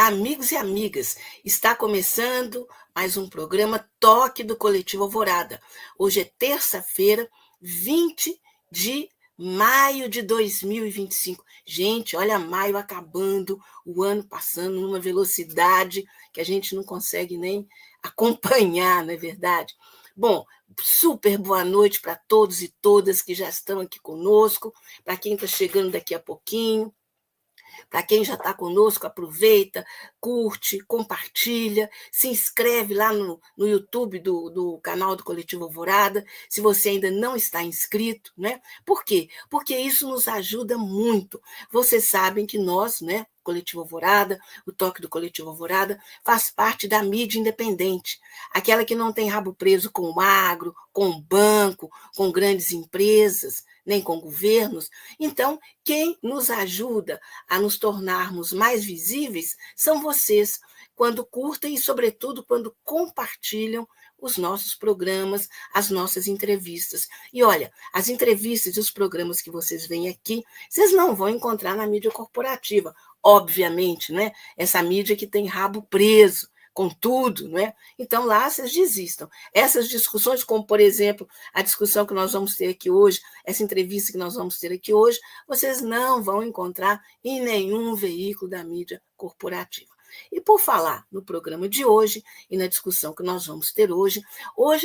amigos e amigas, está começando mais um programa Toque do Coletivo Alvorada. Hoje é terça-feira, 20 de maio de 2025. Gente, olha maio acabando, o ano passando numa velocidade que a gente não consegue nem acompanhar, não é verdade? Bom, super boa noite para todos e todas que já estão aqui conosco, para quem está chegando daqui a pouquinho. Para quem já está conosco, aproveita, curte, compartilha, se inscreve lá no YouTube do canal do Coletivo Alvorada, se você ainda não está inscrito, né? Por quê? Porque isso nos ajuda muito. Vocês sabem que nós, né, Coletivo Alvorada, o Toque do Coletivo Alvorada, faz parte da mídia independente, aquela que não tem rabo preso com o agro, com o banco, com grandes empresas, nem com governos. Então, quem nos ajuda a nos tornarmos mais visíveis são vocês, quando curtem e, sobretudo, quando compartilham os nossos programas, as nossas entrevistas. E olha, as entrevistas e os programas que vocês veem aqui, vocês não vão encontrar na mídia corporativa, obviamente, né? Essa mídia que tem rabo preso com tudo, não é? Então lá vocês desistam. Essas discussões, como por exemplo a discussão que nós vamos ter aqui hoje, essa entrevista que nós vamos ter aqui hoje, vocês não vão encontrar em nenhum veículo da mídia corporativa. E por falar no programa de hoje e na discussão que nós vamos ter hoje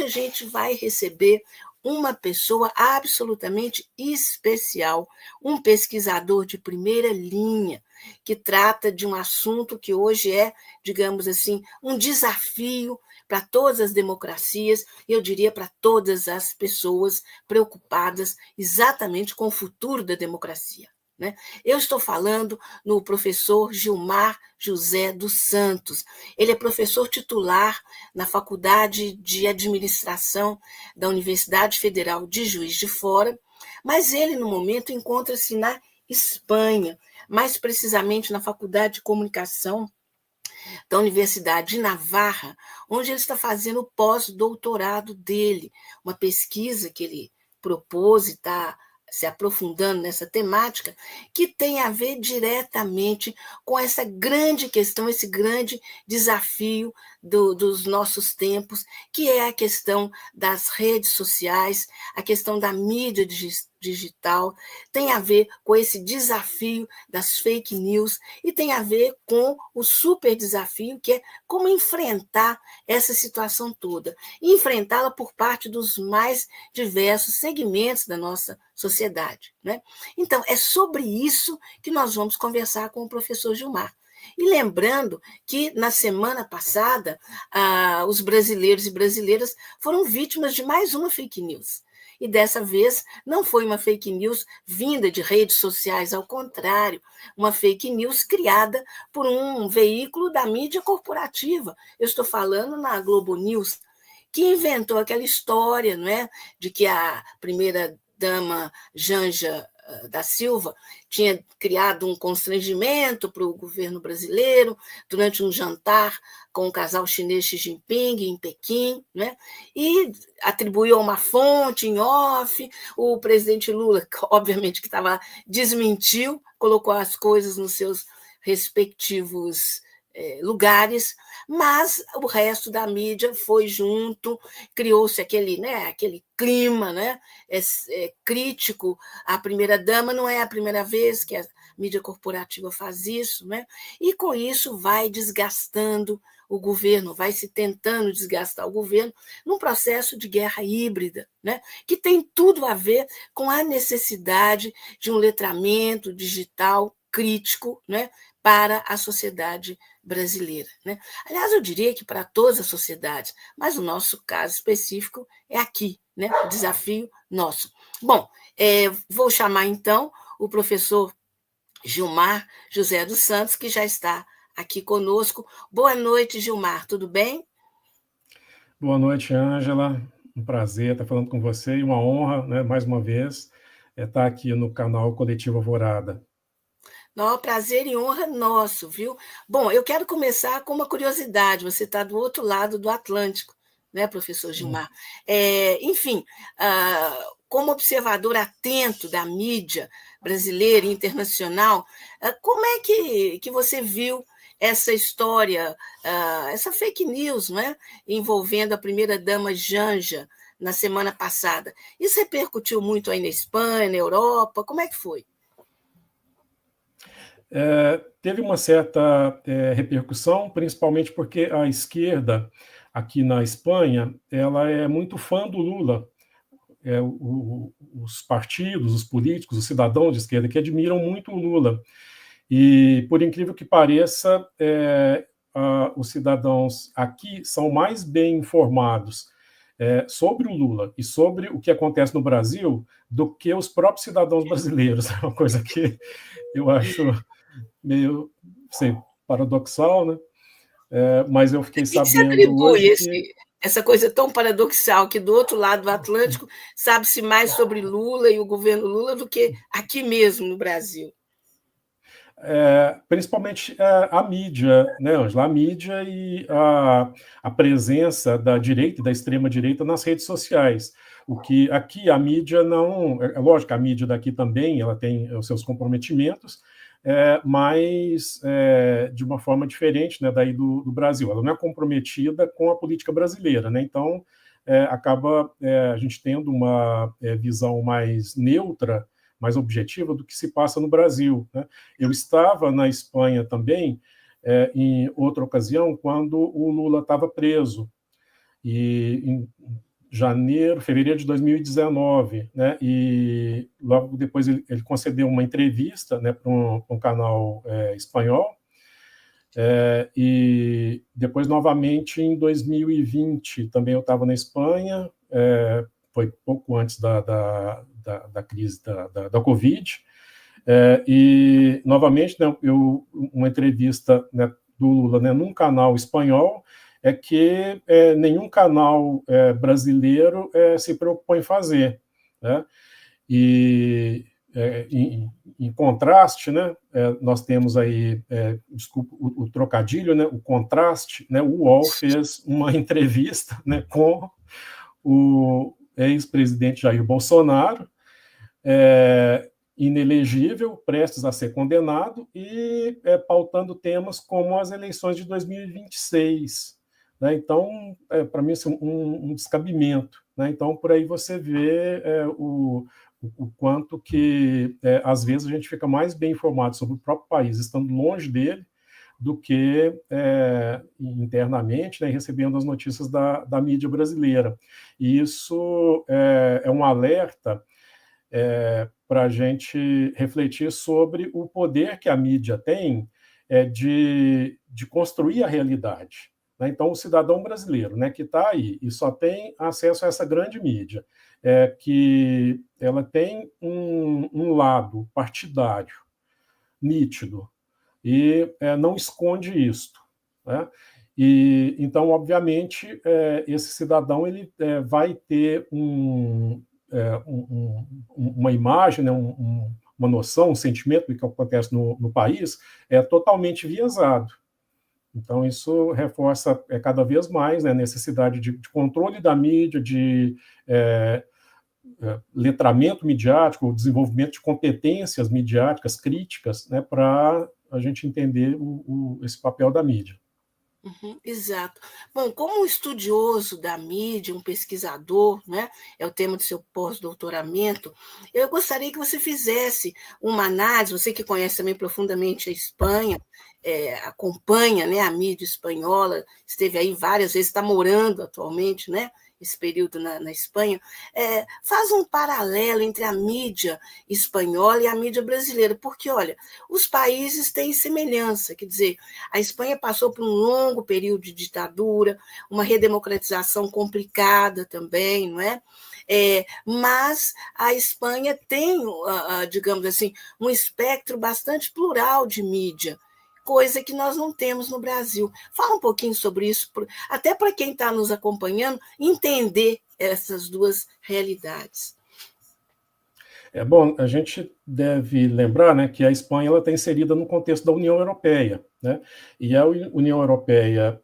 a gente vai receber uma pessoa absolutamente especial, um pesquisador de primeira linha, que trata de um assunto que hoje é, digamos assim, um desafio para todas as democracias, e eu diria para todas as pessoas preocupadas exatamente com o futuro da democracia. Né? Eu estou falando no professor Gilmar José dos Santos. Ele é professor titular na Faculdade de Administração da Universidade Federal de Juiz de Fora, mas ele, no momento, encontra-se na Espanha, mais precisamente na Faculdade de Comunicação da Universidade de Navarra, onde ele está fazendo o pós-doutorado dele, uma pesquisa que ele propôs e está se aprofundando nessa temática, que tem a ver diretamente com essa grande questão, esse grande desafio dos nossos tempos, que é a questão das redes sociais, a questão da mídia digital, tem a ver com esse desafio das fake news e tem a ver com o super desafio que é como enfrentar essa situação toda, e enfrentá-la por parte dos mais diversos segmentos da nossa sociedade. Né? Então, é sobre isso que nós vamos conversar com o professor Gilmar. E lembrando que, na semana passada, os brasileiros e brasileiras foram vítimas de mais uma fake news. E dessa vez não foi uma fake news vinda de redes sociais, ao contrário, uma fake news criada por um veículo da mídia corporativa. Eu estou falando na Globo News, que inventou aquela história, não é, de que a primeira-dama Janja da Silva tinha criado um constrangimento para o governo brasileiro durante um jantar com o casal chinês Xi Jinping em Pequim, né? E atribuiu a uma fonte em off. O presidente Lula, obviamente que estava, desmentiu, colocou as coisas nos seus respectivos lugares, mas o resto da mídia foi junto, criou-se aquele clima, né, crítico à primeira-dama. Não é a primeira vez que a mídia corporativa faz isso, né? E com isso vai desgastando o governo, vai se tentando desgastar o governo num processo de guerra híbrida, né? Que tem tudo a ver com a necessidade de um letramento digital crítico, né, para a sociedade brasileira. Né? Aliás, eu diria que para todas as sociedades, mas o nosso caso específico é aqui, né? O desafio nosso. Bom, vou chamar então o professor Gilmar José dos Santos, que já está aqui conosco. Boa noite, Gilmar, tudo bem? Boa noite, Ângela. Um prazer estar falando com você e uma honra, né, mais uma vez, estar aqui no canal Coletivo Alvorada. Não, prazer e honra nosso, viu? Bom, eu quero começar com uma curiosidade. Você está do outro lado do Atlântico, né, professor Gilmar? Enfim, como observador atento da mídia brasileira e internacional, como é que você viu essa história, essa fake news, né, envolvendo a primeira-dama Janja na semana passada. Isso repercutiu muito aí na Espanha, na Europa? Como é que foi? Teve uma certa repercussão, principalmente porque a esquerda aqui na Espanha ela é muito fã do Lula. Os partidos, os políticos, os cidadãos de esquerda que admiram muito o Lula. E, por incrível que pareça, os cidadãos aqui são mais bem informados sobre o Lula e sobre o que acontece no Brasil do que os próprios cidadãos brasileiros. É uma coisa que eu acho meio, sei, paradoxal, né? Mas eu fiquei O que se sabendo atribui hoje que essa coisa tão paradoxal que do outro lado do Atlântico sabe-se mais sobre Lula e o governo Lula do que aqui mesmo no Brasil? Principalmente a mídia, né, Ângela? A mídia e a presença da direita e da extrema-direita nas redes sociais. O que aqui a mídia não. É lógico, a mídia daqui também ela tem os seus comprometimentos, mas de uma forma diferente, né, daí do Brasil. Ela não é comprometida com a política brasileira, né? Então acaba a gente tendo uma visão mais neutra, mais objetiva do que se passa no Brasil, né? Eu estava na Espanha também, em outra ocasião, quando o Lula estava preso, e em fevereiro de 2019, né? E logo depois ele concedeu uma entrevista, né, para um canal espanhol, e depois novamente em 2020 também eu estava na Espanha, foi pouco antes da crise da Covid, e novamente, né, uma entrevista, né, do Lula, né, num canal espanhol, que nenhum canal brasileiro se preocupou em fazer, né? E em contraste, né, nós temos aí, desculpa o trocadilho, né, o contraste, né, o UOL fez uma entrevista, né, com o ex-presidente Jair Bolsonaro, inelegível, prestes a ser condenado, e pautando temas como as eleições de 2026. Né? Então, para mim, assim, um descabimento. Né? Então, por aí você vê o quanto que, às vezes, a gente fica mais bem informado sobre o próprio país, estando longe dele, do que internamente, né, recebendo as notícias da mídia brasileira. E isso é um alerta para a gente refletir sobre o poder que a mídia tem de construir a realidade. Né? Então, o cidadão brasileiro, né, que está aí e só tem acesso a essa grande mídia, que ela tem um lado partidário nítido e não esconde isto. Né? E, então, obviamente, esse cidadão ele vai ter uma imagem, né, uma noção, um sentimento do que acontece no país totalmente viesado. Então, isso reforça cada vez mais, né, a necessidade de controle da mídia, de letramento midiático, o desenvolvimento de competências midiáticas críticas, né, para a gente entender esse papel da mídia. Uhum, exato. Bom, como um estudioso da mídia, um pesquisador, né, é o tema do seu pós-doutoramento, eu gostaria que você fizesse uma análise, você que conhece também profundamente a Espanha, acompanha, né, a mídia espanhola, esteve aí várias vezes, está morando atualmente, né, esse período na Espanha, faz um paralelo entre a mídia espanhola e a mídia brasileira, porque, olha, os países têm semelhança, quer dizer, a Espanha passou por um longo período de ditadura, uma redemocratização complicada também, não é? Mas a Espanha tem, digamos assim, um espectro bastante plural de mídia, coisa que nós não temos no Brasil. Fala um pouquinho sobre isso, até para quem está nos acompanhando entender essas duas realidades. Bom, a gente deve lembrar, né, que a Espanha ela está inserida no contexto da União Europeia, né? E a União Europeia,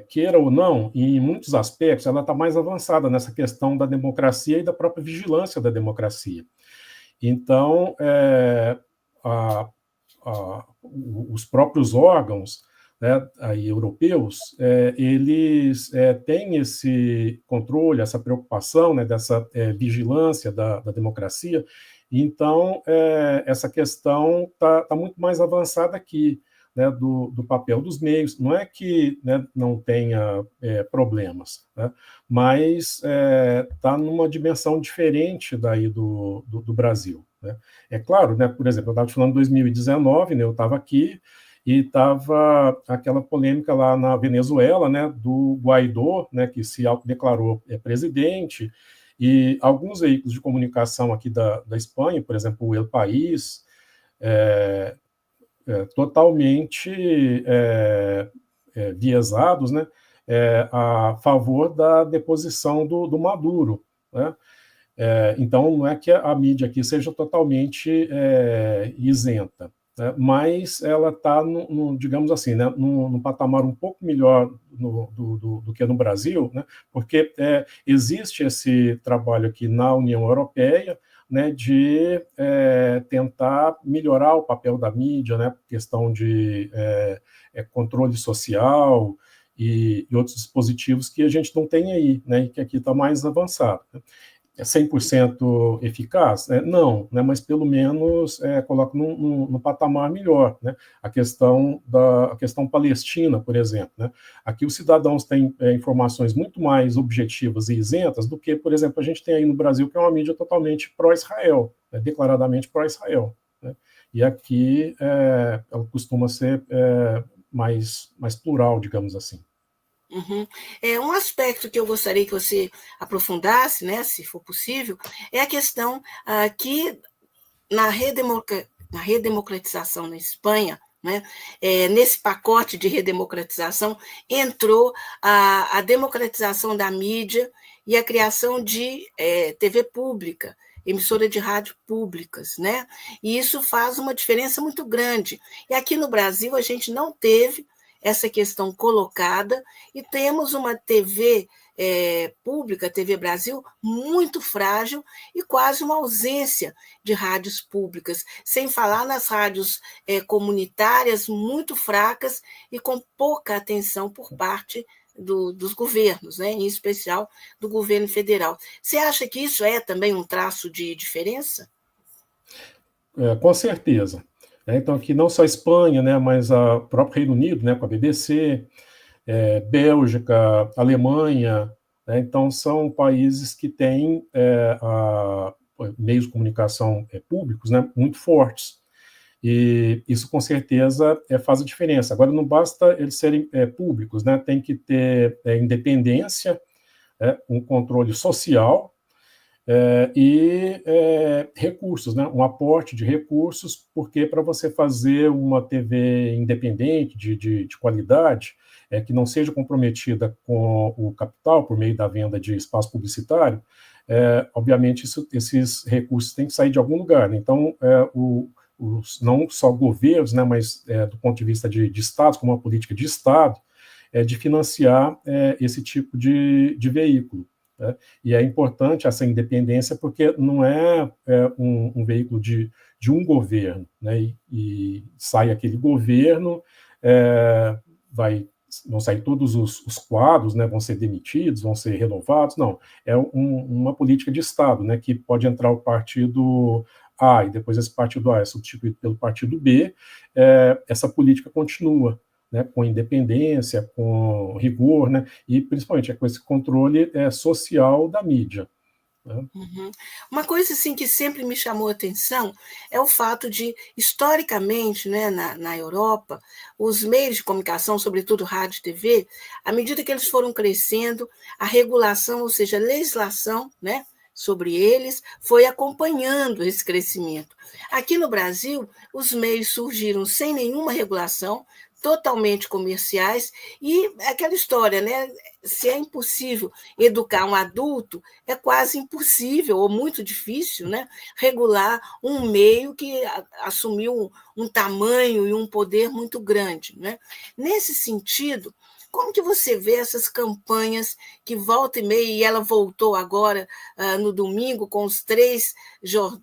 queira ou não, em muitos aspectos, ela está mais avançada nessa questão da democracia e da própria vigilância da democracia. Então, os próprios órgãos, né, aí, europeus, eles têm esse controle, essa preocupação, né, dessa vigilância da democracia. Então, essa questão está muito mais avançada aqui, né, do papel dos meios. Não é que, né, não tenha problemas, né, mas está numa dimensão diferente daí do Brasil. Né. É claro, né, por exemplo, eu estava falando em 2019, né, eu estava aqui, e estava aquela polêmica lá na Venezuela, né, do Guaidó, né, que se autodeclarou presidente, e alguns veículos de comunicação aqui da Espanha, por exemplo, o El País, totalmente viesados, né, a favor da deposição do Maduro, né. Então, não é que a mídia aqui seja totalmente isenta, né, mas ela está, digamos assim, né, num patamar um pouco melhor do que no Brasil, né, porque existe esse trabalho aqui na União Europeia, né, de tentar melhorar o papel da mídia, né, questão de controle social e outros dispositivos que a gente não tem aí, né, e que aqui está mais avançado. Né. É 100% eficaz? Não, né, mas pelo menos coloca num patamar melhor. Né? A questão palestina, por exemplo. Né? Aqui os cidadãos têm informações muito mais objetivas e isentas do que, por exemplo, a gente tem aí no Brasil, que é uma mídia totalmente pró-Israel, né, declaradamente pró-Israel. Né? E aqui ela costuma ser mais plural, digamos assim. Uhum. Um aspecto que eu gostaria que você aprofundasse, né, se for possível, é a questão que na redemocratização na Espanha, né, nesse pacote de redemocratização, entrou a democratização da mídia e a criação de TV pública, emissora de rádio públicas, né? E isso faz uma diferença muito grande. E aqui no Brasil a gente não teve essa questão colocada e temos uma TV pública, TV Brasil, muito frágil e quase uma ausência de rádios públicas, sem falar nas rádios comunitárias muito fracas e com pouca atenção por parte dos governos, né, em especial do governo federal. Você acha que isso é também um traço de diferença? Com certeza. Então, aqui não só a Espanha, né, mas o próprio Reino Unido, né, com a BBC, Bélgica, Alemanha, né, então são países que têm meios de comunicação públicos, né, muito fortes. E isso, com certeza, faz a diferença. Agora, não basta eles serem públicos, né, tem que ter independência, um controle social, e recursos, né? Um aporte de recursos, porque para você fazer uma TV independente, de qualidade, que não seja comprometida com o capital por meio da venda de espaço publicitário, obviamente esses recursos têm que sair de algum lugar. Né? Então, não só governos, né, mas do ponto de vista de estados, como uma política de Estado, de financiar esse tipo de veículo. Né? E é importante essa independência porque não é um veículo de um governo, né? E sai aquele governo, vão sair todos os quadros, né? Vão ser demitidos, vão ser renovados, não. É uma política de Estado, né? Que pode entrar o partido A e depois esse partido A é substituído pelo partido B, essa política continua. Né, com independência, com rigor, né, e principalmente com esse controle social da mídia. Né? Uhum. Uma coisa assim que sempre me chamou a atenção é o fato de, historicamente, né, na Europa, os meios de comunicação, sobretudo rádio e TV, à medida que eles foram crescendo, a regulação, ou seja, a legislação, né, sobre eles, foi acompanhando esse crescimento. Aqui no Brasil, os meios surgiram sem nenhuma regulação, totalmente comerciais, e aquela história, né? Se é impossível educar um adulto, é quase impossível, ou muito difícil, né? Regular um meio que assumiu um tamanho e um poder muito grande. Né? Nesse sentido, como que você vê essas campanhas que volta e meia, e ela voltou agora no domingo com os 3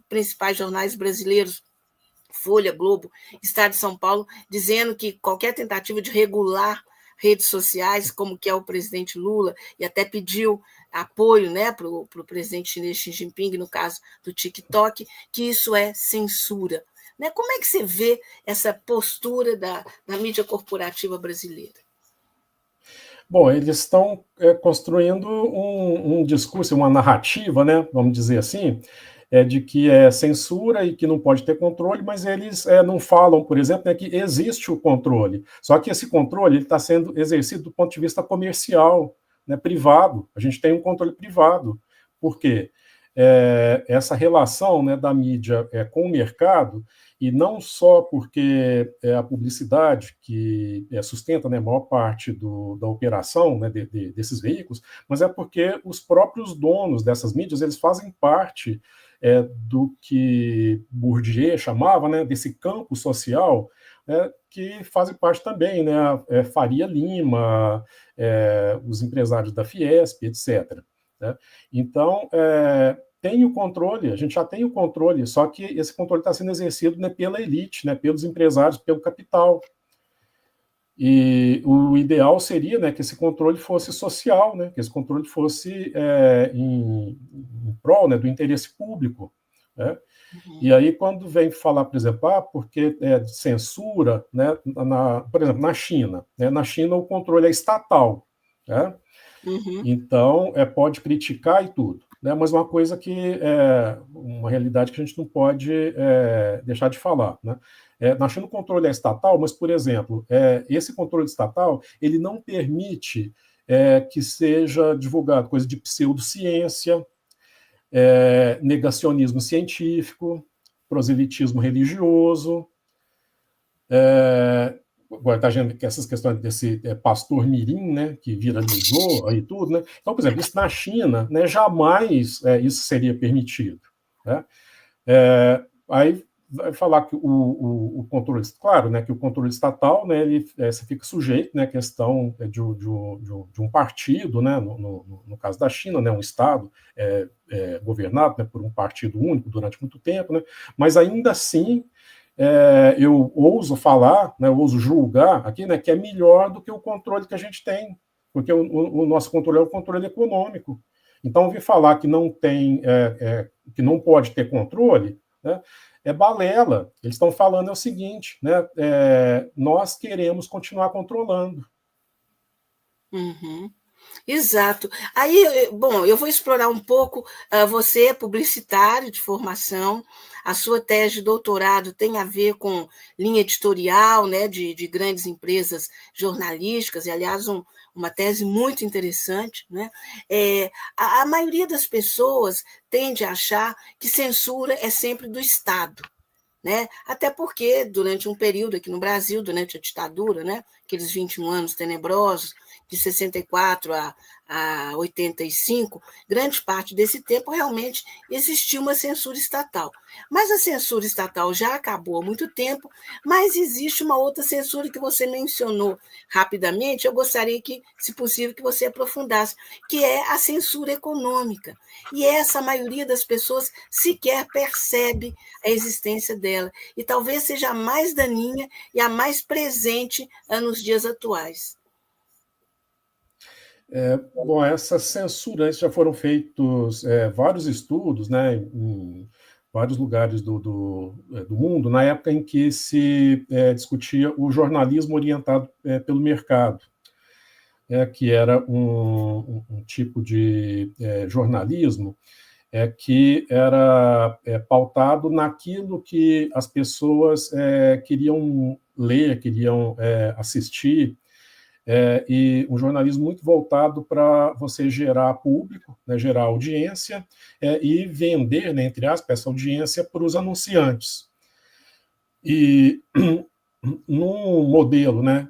principais jornais brasileiros Folha, Globo, Estado de São Paulo, dizendo que qualquer tentativa de regular redes sociais, como que é o presidente Lula, e até pediu apoio, né, para o presidente chinês Xi Jinping, no caso do TikTok, que isso é censura. Né? Como é que você vê essa postura da mídia corporativa brasileira? Bom, eles estão construindo um discurso, uma narrativa, né, vamos dizer assim, de que é censura e que não pode ter controle, mas eles não falam, por exemplo, né, que existe o controle. Só que esse controle está sendo exercido do ponto de vista comercial, né, privado. A gente tem um controle privado. Por quê? Essa relação, né, da mídia com o mercado, e não só porque é a publicidade que sustenta, né, a maior parte da operação, né, desses veículos, mas é porque os próprios donos dessas mídias eles fazem parte do que Bourdieu chamava, né, desse campo social, que fazem parte também, né, Faria Lima, os empresários da Fiesp, etc. Né? Então, tem o controle, a gente já tem o controle, só que esse controle está sendo exercido, né, pela elite, né, pelos empresários, pelo capital. E o ideal seria, né, que esse controle fosse social, né, que esse controle fosse em prol, né, do interesse público. Né? Uhum. E aí, quando vem falar, por exemplo, porque censura, né, por exemplo, na China. Né, na China, o controle é estatal. Né? Uhum. Então, pode criticar e tudo. Né, mas uma coisa que é uma realidade que a gente não pode deixar de falar. Né? Na China o controle é estatal, mas, por exemplo, esse controle estatal ele não permite que seja divulgado coisa de pseudociência, negacionismo científico, proselitismo religioso, agora está vendo que essas questões desse pastor mirim, né, que viralizou aí tudo, né? Então, por exemplo, isso na China, né, jamais isso seria permitido. Né? Aí vai falar que o controle, claro, né, que o controle estatal, né, ele você fica sujeito, né, à questão de um partido, né, no caso da China, né, um estado governado, né, por um partido único durante muito tempo, né, mas ainda assim eu ouso falar, né, eu ouso julgar aqui, né, que é melhor do que o controle que a gente tem, porque o nosso controle é o controle econômico. Então, ouvir falar que não tem, que não pode ter controle, né, é balela. Eles estão falando o seguinte, né, nós queremos continuar controlando. Uhum. Exato. Aí, bom, eu vou explorar um pouco, você é publicitário de formação, a sua tese de doutorado tem a ver com linha editorial, né, de grandes empresas jornalísticas, e, aliás, uma tese muito interessante. Né? A maioria das pessoas tende a achar que censura é sempre do Estado. Né? Até porque, durante um período aqui no Brasil, durante a ditadura, né, aqueles 21 anos tenebrosos, de 64 a 85, grande parte desse tempo realmente existiu uma censura estatal. Mas a censura estatal já acabou há muito tempo, mas existe uma outra censura que você mencionou rapidamente, eu gostaria que, se possível, que você aprofundasse, que é a censura econômica. E essa a maioria das pessoas sequer percebe a existência dela, e talvez seja a mais daninha e a mais presente nos dias atuais. Bom, essa censura, já foram feitos vários estudos, né, em vários lugares do mundo, na época em que se discutia o jornalismo orientado pelo mercado, que era um tipo de jornalismo que era pautado naquilo que as pessoas queriam ler, queriam assistir, e um jornalismo muito voltado para você gerar público, né, gerar audiência e vender, né, entre aspas, essa audiência para os anunciantes. E num modelo, né,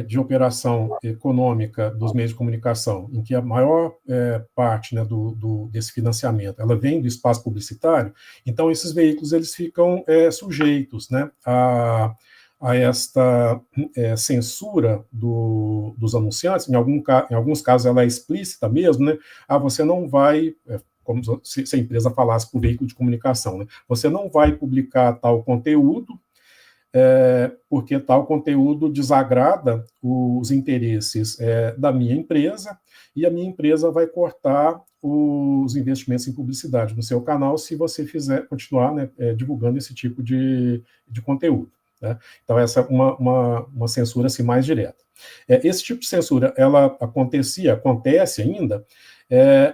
de operação econômica dos meios de comunicação, em que a maior parte, né, desse financiamento ela vem do espaço publicitário, então esses veículos eles ficam sujeitos, né, a a esta censura dos anunciantes. Em alguns casos ela é explícita mesmo, né? Você não vai, como se a empresa falasse para o veículo de comunicação, né? Você não vai publicar tal conteúdo, porque tal conteúdo desagrada os interesses da minha empresa, e a minha empresa vai cortar os investimentos em publicidade no seu canal se você continuar, né, divulgando esse tipo de conteúdo. Né? Então, essa é uma censura assim, mais direta. Esse tipo de censura, ela acontece ainda,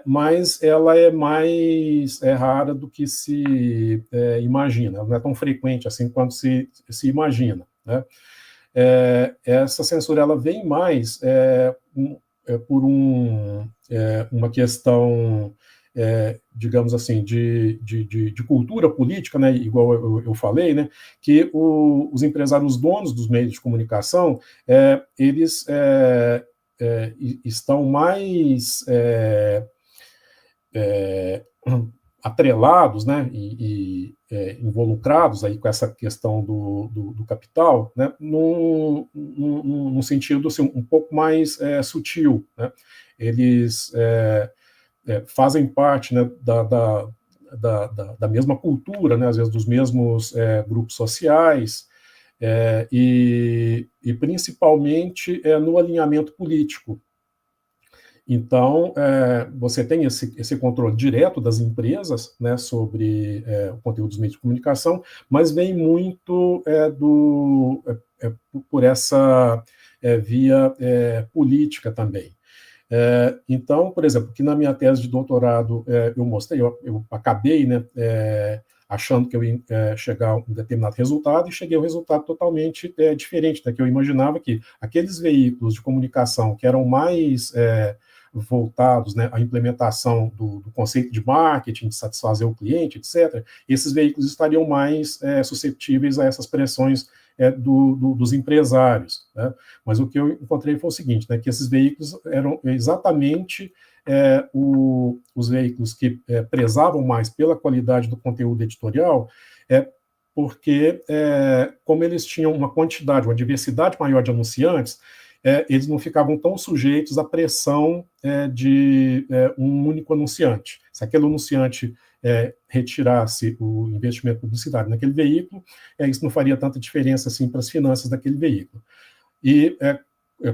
mas ela é mais rara do que se imagina, ela não é tão frequente assim quanto se imagina. Né? Essa censura ela vem mais por uma questão, digamos assim, de cultura política, né, igual eu falei, né, que os empresários, os donos dos meios de comunicação, eles estão mais atrelados, né, e involucrados aí com essa questão do capital, né, num sentido assim, um pouco mais sutil. Né? Eles fazem parte, né, da mesma cultura, né, às vezes dos mesmos grupos sociais, e principalmente no alinhamento político. Então, você tem esse controle direto das empresas, né, sobre o conteúdo dos meios de comunicação, mas vem muito por essa via política também. Então, por exemplo, que na minha tese de doutorado eu mostrei, eu acabei, né, achando que eu ia chegar a um determinado resultado, e cheguei a um resultado totalmente diferente da que eu imaginava, que aqueles veículos de comunicação que eram mais voltados, né, à implementação do conceito de marketing, de satisfazer o cliente, etc., esses veículos estariam mais suscetíveis a essas pressões dos empresários. Né? Mas o que eu encontrei foi o seguinte, né, que esses veículos eram exatamente os veículos que prezavam mais pela qualidade do conteúdo editorial, porque, como eles tinham uma diversidade maior de anunciantes, eles não ficavam tão sujeitos à pressão de um único anunciante. Se aquele anunciante retirasse o investimento publicitário naquele veículo, isso não faria tanta diferença assim para as finanças daquele veículo. E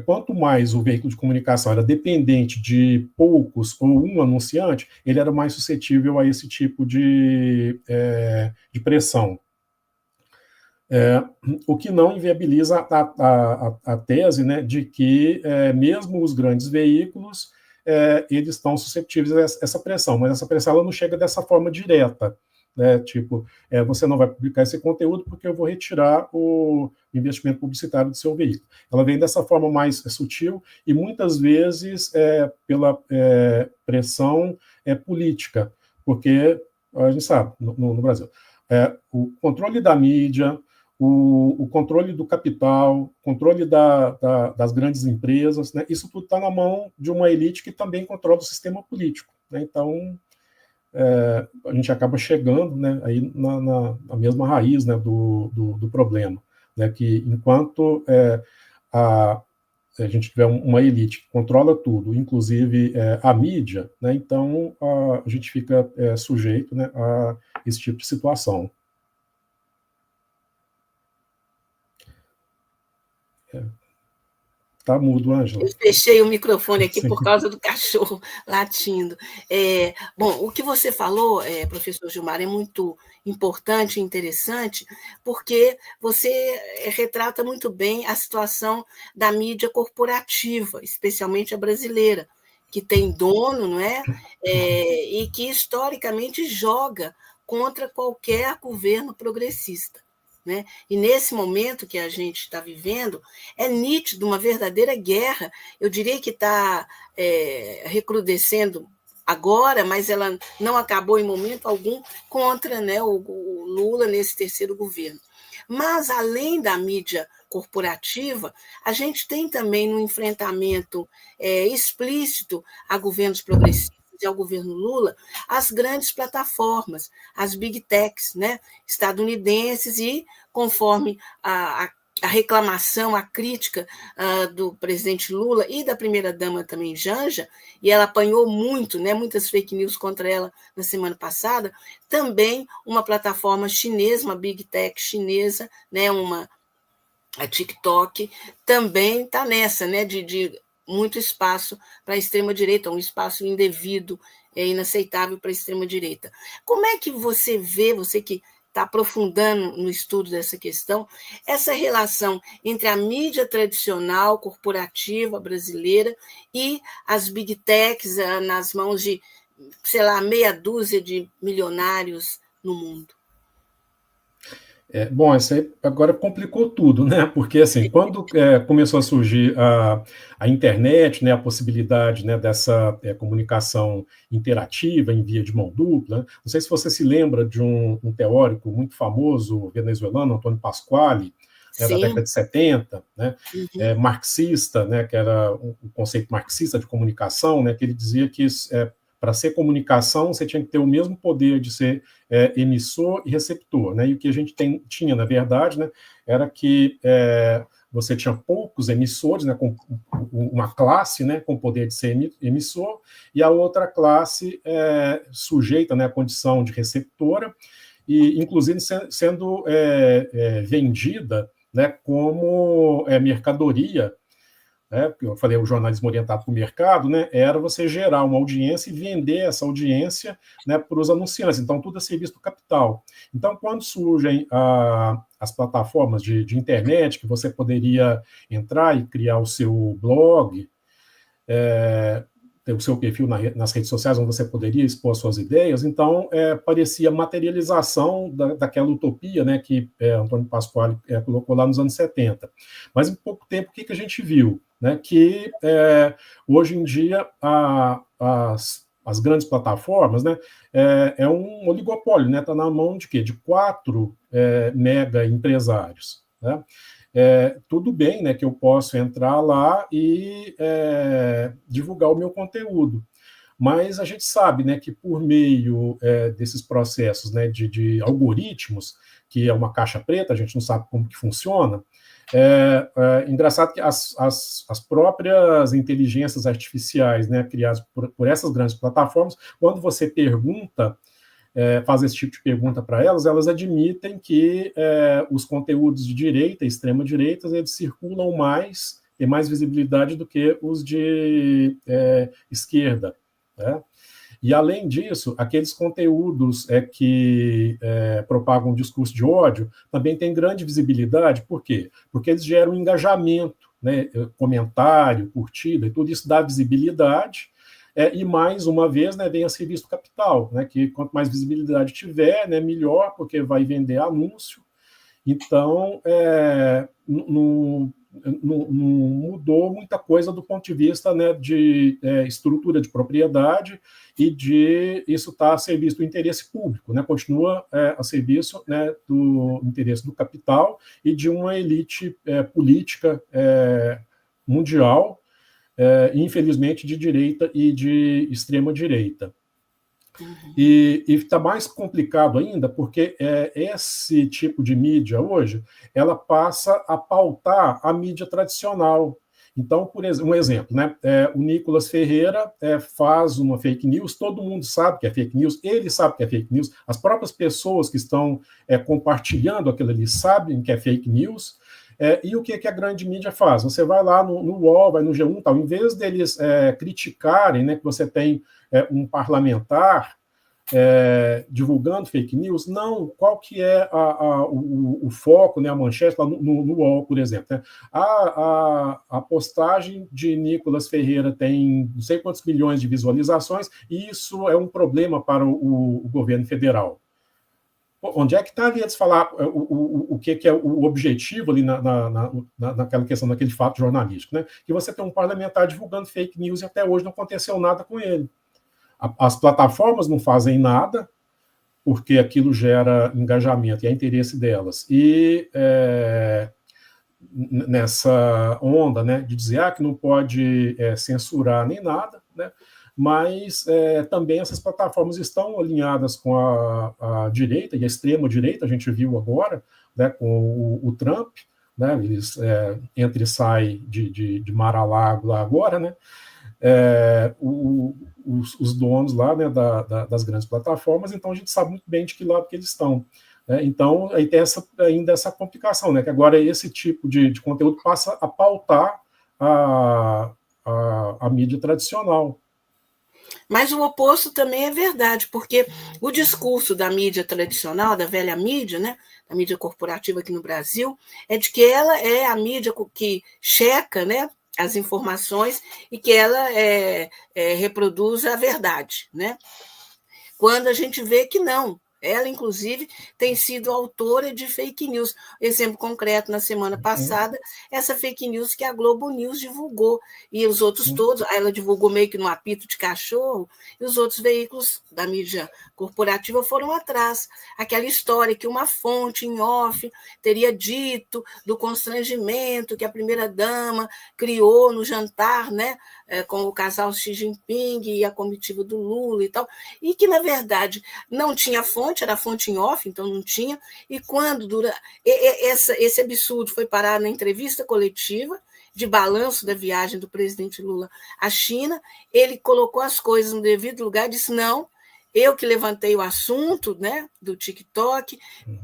quanto mais o veículo de comunicação era dependente de poucos ou um anunciante, ele era mais suscetível a esse tipo de pressão. O que não inviabiliza a tese, né, de que mesmo os grandes veículos eles estão susceptíveis a essa pressão, mas essa pressão ela não chega dessa forma direta, né, tipo, você não vai publicar esse conteúdo porque eu vou retirar o investimento publicitário do seu veículo. Ela vem dessa forma mais sutil e muitas vezes pela pressão política, porque a gente sabe, no Brasil, o controle da mídia, o controle do capital, controle das grandes empresas, né? Isso tudo está na mão de uma elite que também controla o sistema político. Né? Então, a gente acaba chegando, né, aí na mesma raiz, né, do problema, né? Que enquanto a gente tiver uma elite que controla tudo, inclusive a mídia, né, então a gente fica sujeito, né, a esse tipo de situação. Tá mudo, Ângela. Eu fechei o microfone aqui Sim. por causa do cachorro latindo. Bom, o que você falou, professor Gilmar, é muito importante e interessante, porque você retrata muito bem a situação da mídia corporativa, especialmente a brasileira, que tem dono, não é? E que historicamente joga contra qualquer governo progressista. Né? E nesse momento que a gente está vivendo, é nítido uma verdadeira guerra. Eu diria que está recrudescendo agora, mas ela não acabou em momento algum contra, né, o Lula nesse terceiro governo. Mas, além da mídia corporativa, a gente tem também no enfrentamento explícito a governos progressistas e ao governo Lula, as grandes plataformas, as big techs, né, estadunidenses, e conforme a reclamação, a crítica do presidente Lula e da primeira-dama também, Janja, e ela apanhou muito, né, muitas fake news contra ela na semana passada, também uma plataforma chinesa, uma big tech chinesa, né, a TikTok, também está nessa, né, de muito espaço para a extrema-direita, um espaço indevido, inaceitável para a extrema-direita. Como é que você vê, você que está aprofundando no estudo dessa questão, essa relação entre a mídia tradicional, corporativa brasileira e as big techs nas mãos de, sei lá, meia dúzia de milionários no mundo? Bom, isso aí agora complicou tudo, né? Porque, assim, quando começou a surgir a internet, né, a possibilidade, né, dessa comunicação interativa em via de mão dupla, né? Não sei se você se lembra de um teórico muito famoso venezuelano, Antônio Pasquale, né, da década de 70, né, marxista, né, que era um conceito marxista de comunicação, né, que ele dizia que para ser comunicação, você tinha que ter o mesmo poder de ser emissor e receptor, né? E o que a gente tinha, na verdade, né, era que você tinha poucos emissores, né, com uma classe, né, com poder de ser emissor, e a outra classe sujeita, né, à condição de receptora, e inclusive sendo vendida, né, como mercadoria, porque eu falei o jornalismo orientado para o mercado, né, era você gerar uma audiência e vender essa audiência, né, para os anunciantes. Então, tudo é serviço do capital. Então, quando surgem as plataformas de internet, que você poderia entrar e criar o seu blog, ter o seu perfil nas redes sociais, onde você poderia expor suas ideias, então parecia materialização daquela utopia, né, que Antônio Pasquale colocou lá nos anos 70. Mas em pouco tempo, o que a gente viu? Né, que hoje em dia as grandes plataformas, né, é um oligopólio, né, está na mão de quê? De 4 mega empresários, né? Tudo bem, né, que eu posso entrar lá e divulgar o meu conteúdo, mas a gente sabe, né, que por meio desses processos, né, de algoritmos, que é uma caixa preta, a gente não sabe como que funciona. Engraçado que as próprias inteligências artificiais, né, criadas por essas grandes plataformas, quando você pergunta, faz esse tipo de pergunta para elas admitem que os conteúdos de direita, extrema-direita, eles circulam mais, têm mais visibilidade do que os de esquerda, né? E, além disso, aqueles conteúdos que propagam um discurso de ódio também têm grande visibilidade. Por quê? Porque eles geram engajamento, né, comentário, curtida, e tudo isso dá visibilidade. E, mais uma vez, né, vem a serviço do capital, né, que quanto mais visibilidade tiver, né, melhor, porque vai vender anúncio. Então, não mudou muita coisa do ponto de vista, né, de estrutura de propriedade e de isso está a serviço do interesse público, né, continua a serviço, né, do interesse do capital e de uma elite política mundial, infelizmente de direita e de extrema-direita. E está mais complicado ainda, porque esse tipo de mídia hoje, ela passa a pautar a mídia tradicional. Então, por um exemplo, né, o Nicolas Ferreira faz uma fake news, todo mundo sabe que é fake news, ele sabe que é fake news, as próprias pessoas que estão compartilhando aquilo ali sabem que é fake news. E o que a grande mídia faz? Você vai lá no UOL, vai no G1, tal, em vez deles criticarem, né, que você tem um parlamentar divulgando fake news, não, qual que é o foco, né, a manchete lá no UOL, por exemplo, né? A postagem de Nicolas Ferreira tem não sei quantos milhões de visualizações, e isso é um problema para o governo federal. Onde é que está ali eles falar o que é o objetivo ali naquela questão, naquele fato jornalístico, né? Que você tem um parlamentar divulgando fake news e até hoje não aconteceu nada com ele. As plataformas não fazem nada, porque aquilo gera engajamento e é interesse delas. E nessa onda, né, de dizer que não pode censurar nem nada, né, mas também essas plataformas estão alinhadas com a direita e a extrema-direita, a gente viu agora, né, com o Trump, né? Eles entra e sai de Mar-a-Lago lá agora, né? Os donos lá, né, das grandes plataformas, então a gente sabe muito bem de que lado que eles estão. Então, aí tem ainda essa complicação, né, que agora esse tipo de conteúdo passa a pautar a mídia tradicional. Mas o oposto também é verdade, porque o discurso da mídia tradicional, da velha mídia, né, da mídia corporativa aqui no Brasil, é de que ela é a mídia que checa, né, as informações e que ela reproduz a verdade, né? Quando a gente vê que não. Ela, inclusive, tem sido autora de fake news. Exemplo concreto, na semana passada, essa fake news que a Globo News divulgou. E os outros todos, ela divulgou meio que num apito de cachorro, e os outros veículos da mídia corporativa foram atrás. Aquela história que uma fonte em off teria dito do constrangimento que a primeira-dama criou no jantar, né, com o casal Xi Jinping e a comitiva do Lula e tal, e que, na verdade, não tinha fonte, era fonte em off, então não tinha, e quando esse absurdo foi parar na entrevista coletiva de balanço da viagem do presidente Lula à China, ele colocou as coisas no devido lugar e disse, não, eu que levantei o assunto, né, do TikTok,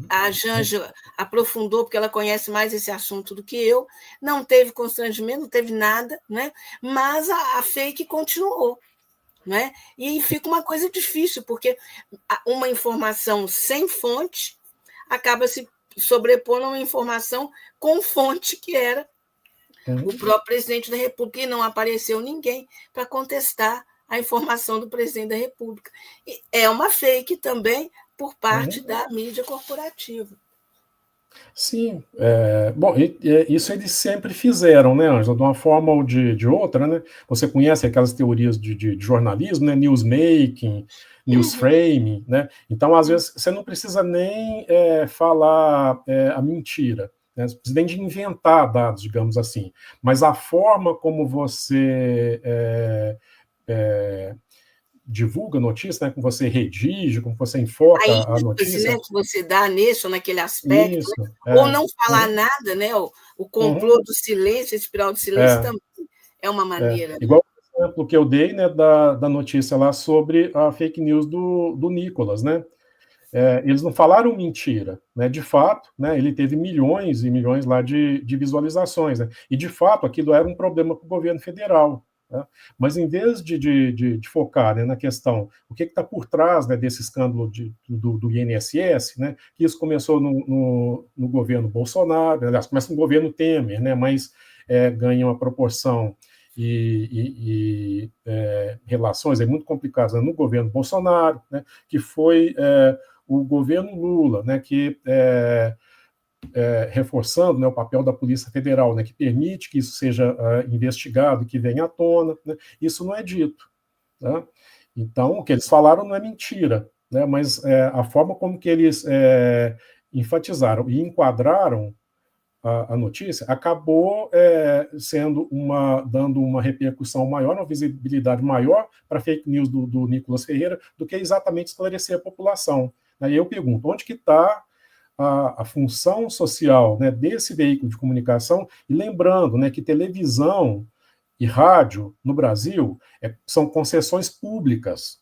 a Janja aprofundou, porque ela conhece mais esse assunto do que eu, não teve constrangimento, não teve nada, né, mas a fake continuou. Né? E aí fica uma coisa difícil, porque uma informação sem fonte acaba se sobrepondo a uma informação com fonte, que era o próprio presidente da República, e não apareceu ninguém para contestar a informação do presidente da República. E é uma fake também por parte da mídia corporativa. Sim, bom, isso eles sempre fizeram, né, Ângela, de uma forma ou de outra, né? Você conhece aquelas teorias de jornalismo, né? Newsmaking, newsframing, né? Então, às vezes, você não precisa nem falar a mentira, né? Você precisa nem de inventar dados, digamos assim. Mas a forma como você divulga a notícia, né? Como você redige, como você enfoca a ênfase, né, notícia. que você dá nesse ou naquele aspecto, Isso, né? Ou não falar nada, né? O complô do silêncio, a espiral do silêncio também é uma maneira. Igual o exemplo que eu dei, né, da notícia lá sobre a fake news do Nicolas, né? Eles não falaram mentira, né? De fato, né, ele teve milhões e milhões lá de visualizações, né? E de fato aquilo era um problema para o governo federal. Né? Mas em vez de focar, né, na questão, o que está por trás, né, desse escândalo do INSS, né, que isso começou no governo Bolsonaro, aliás, começa no governo Temer, né, mas ganha uma proporção e relações muito complicadas, né, no governo Bolsonaro, né, que foi o governo Lula, né, que reforçando, né, o papel da Polícia Federal, né, que permite que isso seja investigado, que venha à tona, né, isso não é dito. Né? Então, o que eles falaram não é mentira, né, mas a forma como que eles enfatizaram e enquadraram a notícia acabou dando uma repercussão maior, uma visibilidade maior para a fake news do Nicolas Ferreira do que exatamente esclarecer a população. Aí eu pergunto, onde que está a função social, né, desse veículo de comunicação? E lembrando, né, que televisão e rádio no Brasil são concessões públicas.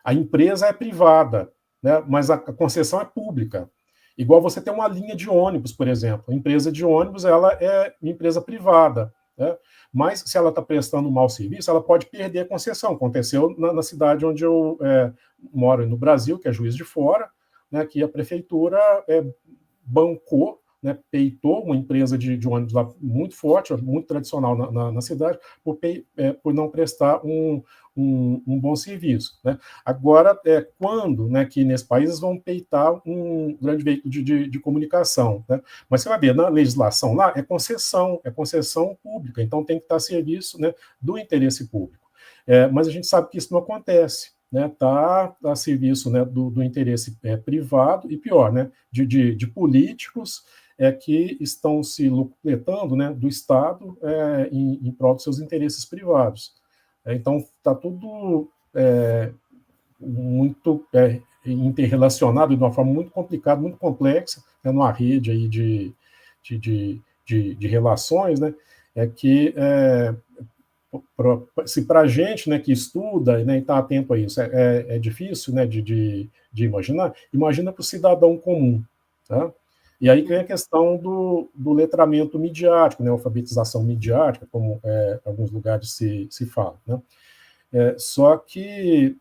A empresa é privada, né, mas a concessão é pública. Igual você tem uma linha de ônibus, por exemplo. A empresa de ônibus ela é empresa privada, né? Mas se ela está prestando um mau serviço, ela pode perder a concessão. Aconteceu na cidade onde eu moro, no Brasil, que é Juiz de Fora, né, que a prefeitura bancou, né, peitou uma empresa de ônibus lá muito forte, muito tradicional na cidade, por não prestar um bom serviço. Né? Agora, quando, né, que nesse país eles vão peitar um grande veículo de comunicação? Né? Mas você vai ver, na legislação lá é concessão pública, então tem que estar a serviço, né, do interesse público. Mas a gente sabe que isso não acontece. Está a serviço, né, do interesse privado e, pior, né, de políticos que estão se lucretando, né, do Estado em prol dos seus interesses privados. Então, está tudo muito interrelacionado de uma forma muito complicada, muito complexa, numa rede aí de de relações, né, é que se para a gente, né, que estuda, né, e está atento a isso, é difícil, né, de imaginar, imagina para o cidadão comum, tá? E aí vem a questão do letramento midiático, né, alfabetização midiática, como alguns lugares se fala, né? Só que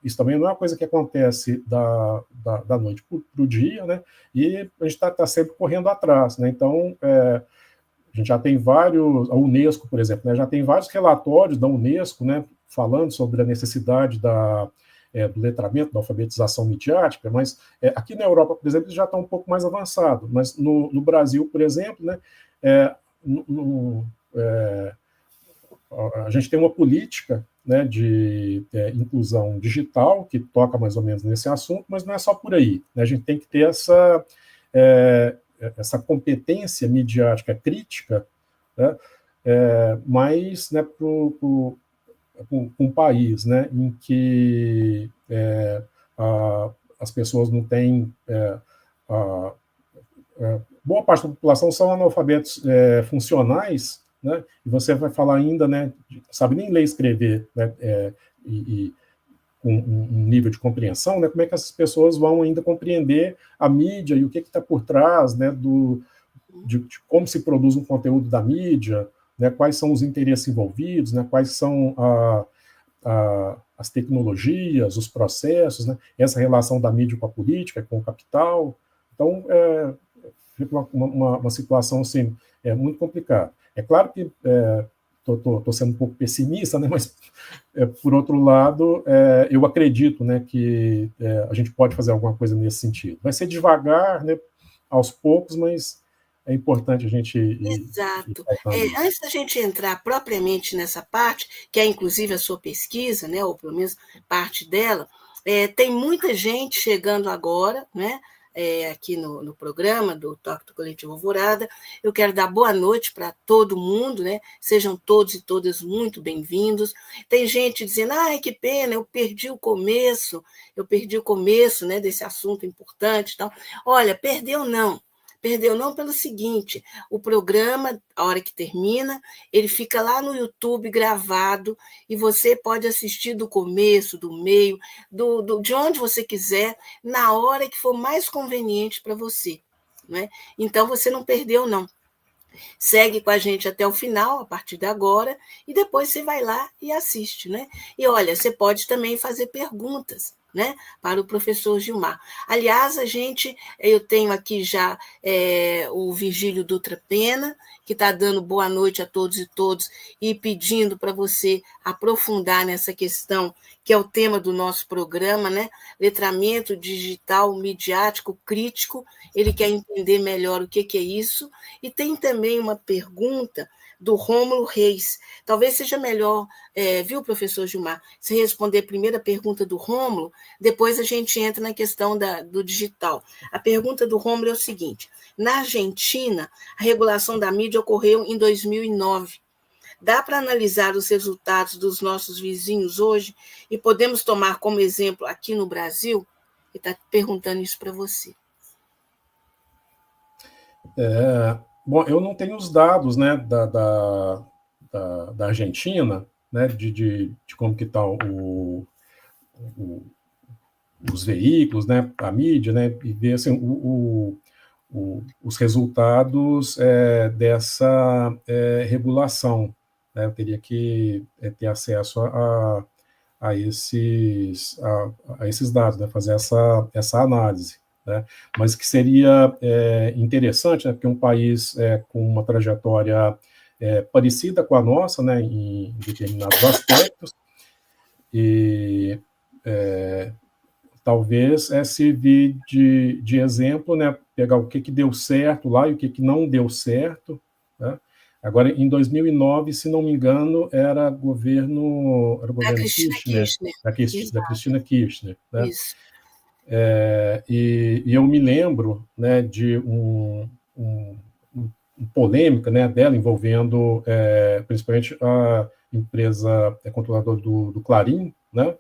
isso também não é uma coisa que acontece da noite para o dia, né? E a gente está sempre correndo atrás, né? Então, a gente já tem vários, a Unesco, por exemplo, né, já tem vários relatórios da Unesco, né, falando sobre a necessidade do letramento, da alfabetização midiática, mas aqui na Europa, por exemplo, já está um pouco mais avançado, mas no Brasil, por exemplo, né, a gente tem uma política, né, de inclusão digital que toca mais ou menos nesse assunto, mas não é só por aí, né, a gente tem que ter essa competência midiática crítica, né, mas, né, para um país, né, em que as pessoas não têm boa parte da população são analfabetos funcionais, né, e você vai falar ainda, né, sabe nem ler e escrever, né, com um nível de compreensão, né, como é que essas pessoas vão ainda compreender a mídia e o que está por trás, né, de como se produz um conteúdo da mídia, né, quais são os interesses envolvidos, né, quais são as tecnologias, os processos, né, essa relação da mídia com a política, com o capital. Então, fica uma situação assim, muito complicada. É claro que estou sendo um pouco pessimista, né, mas, por outro lado, eu acredito, né, que a gente pode fazer alguma coisa nesse sentido. Vai ser devagar, né, aos poucos, mas é importante a gente ir Exato. isso. Antes da gente entrar propriamente nessa parte, que é inclusive a sua pesquisa, né, ou pelo menos parte dela, tem muita gente chegando agora, né, aqui no programa do Toque do Coletivo Alvorada. Eu quero dar boa noite para todo mundo, né? Sejam todos e todas muito bem-vindos. Tem gente dizendo, ai, que pena, eu perdi o começo, né, desse assunto importante. Então, olha, perdeu não. Perdeu não pelo seguinte, o programa, a hora que termina, ele fica lá no YouTube gravado e você pode assistir do começo, do meio, de onde você quiser, na hora que for mais conveniente para você. Né? Então, você não perdeu, não. Segue com a gente até o final, a partir de agora, e depois você vai lá e assiste. Né? E olha, você pode também fazer perguntas, né, para o professor Gilmar. Aliás, eu tenho aqui já o Virgílio Dutra Pena, que está dando boa noite a todos e todos e pedindo para você aprofundar nessa questão, que é o tema do nosso programa, né? Letramento digital, midiático, crítico. Ele quer entender melhor o que é isso. E tem também uma pergunta do Rômulo Reis. Talvez seja melhor, viu, professor Gilmar, se responder primeiro a pergunta do Rômulo, depois a gente entra na questão do digital. A pergunta do Rômulo é o seguinte: na Argentina, a regulação da mídia ocorreu em 2009. Dá para analisar os resultados dos nossos vizinhos hoje e podemos tomar como exemplo aqui no Brasil? Ele está perguntando isso para você. Bom, eu não tenho os dados, né, da Argentina, né, de como que está os veículos, né, a mídia, né, e ver assim, os resultados dessa regulação. Né, eu teria que ter acesso a esses dados, né, fazer essa análise. Né, mas que seria interessante, né, porque um país com uma trajetória parecida com a nossa, né, em determinados aspectos, e talvez servir de exemplo, né, pegar o que deu certo lá e o que não deu certo. Né. Agora, em 2009, se não me engano, era governo Kirchner, da Cristina Kirchner. Né. Isso. E eu me lembro, né, de polêmica, né, dela envolvendo principalmente a empresa controladora do Clarim, né,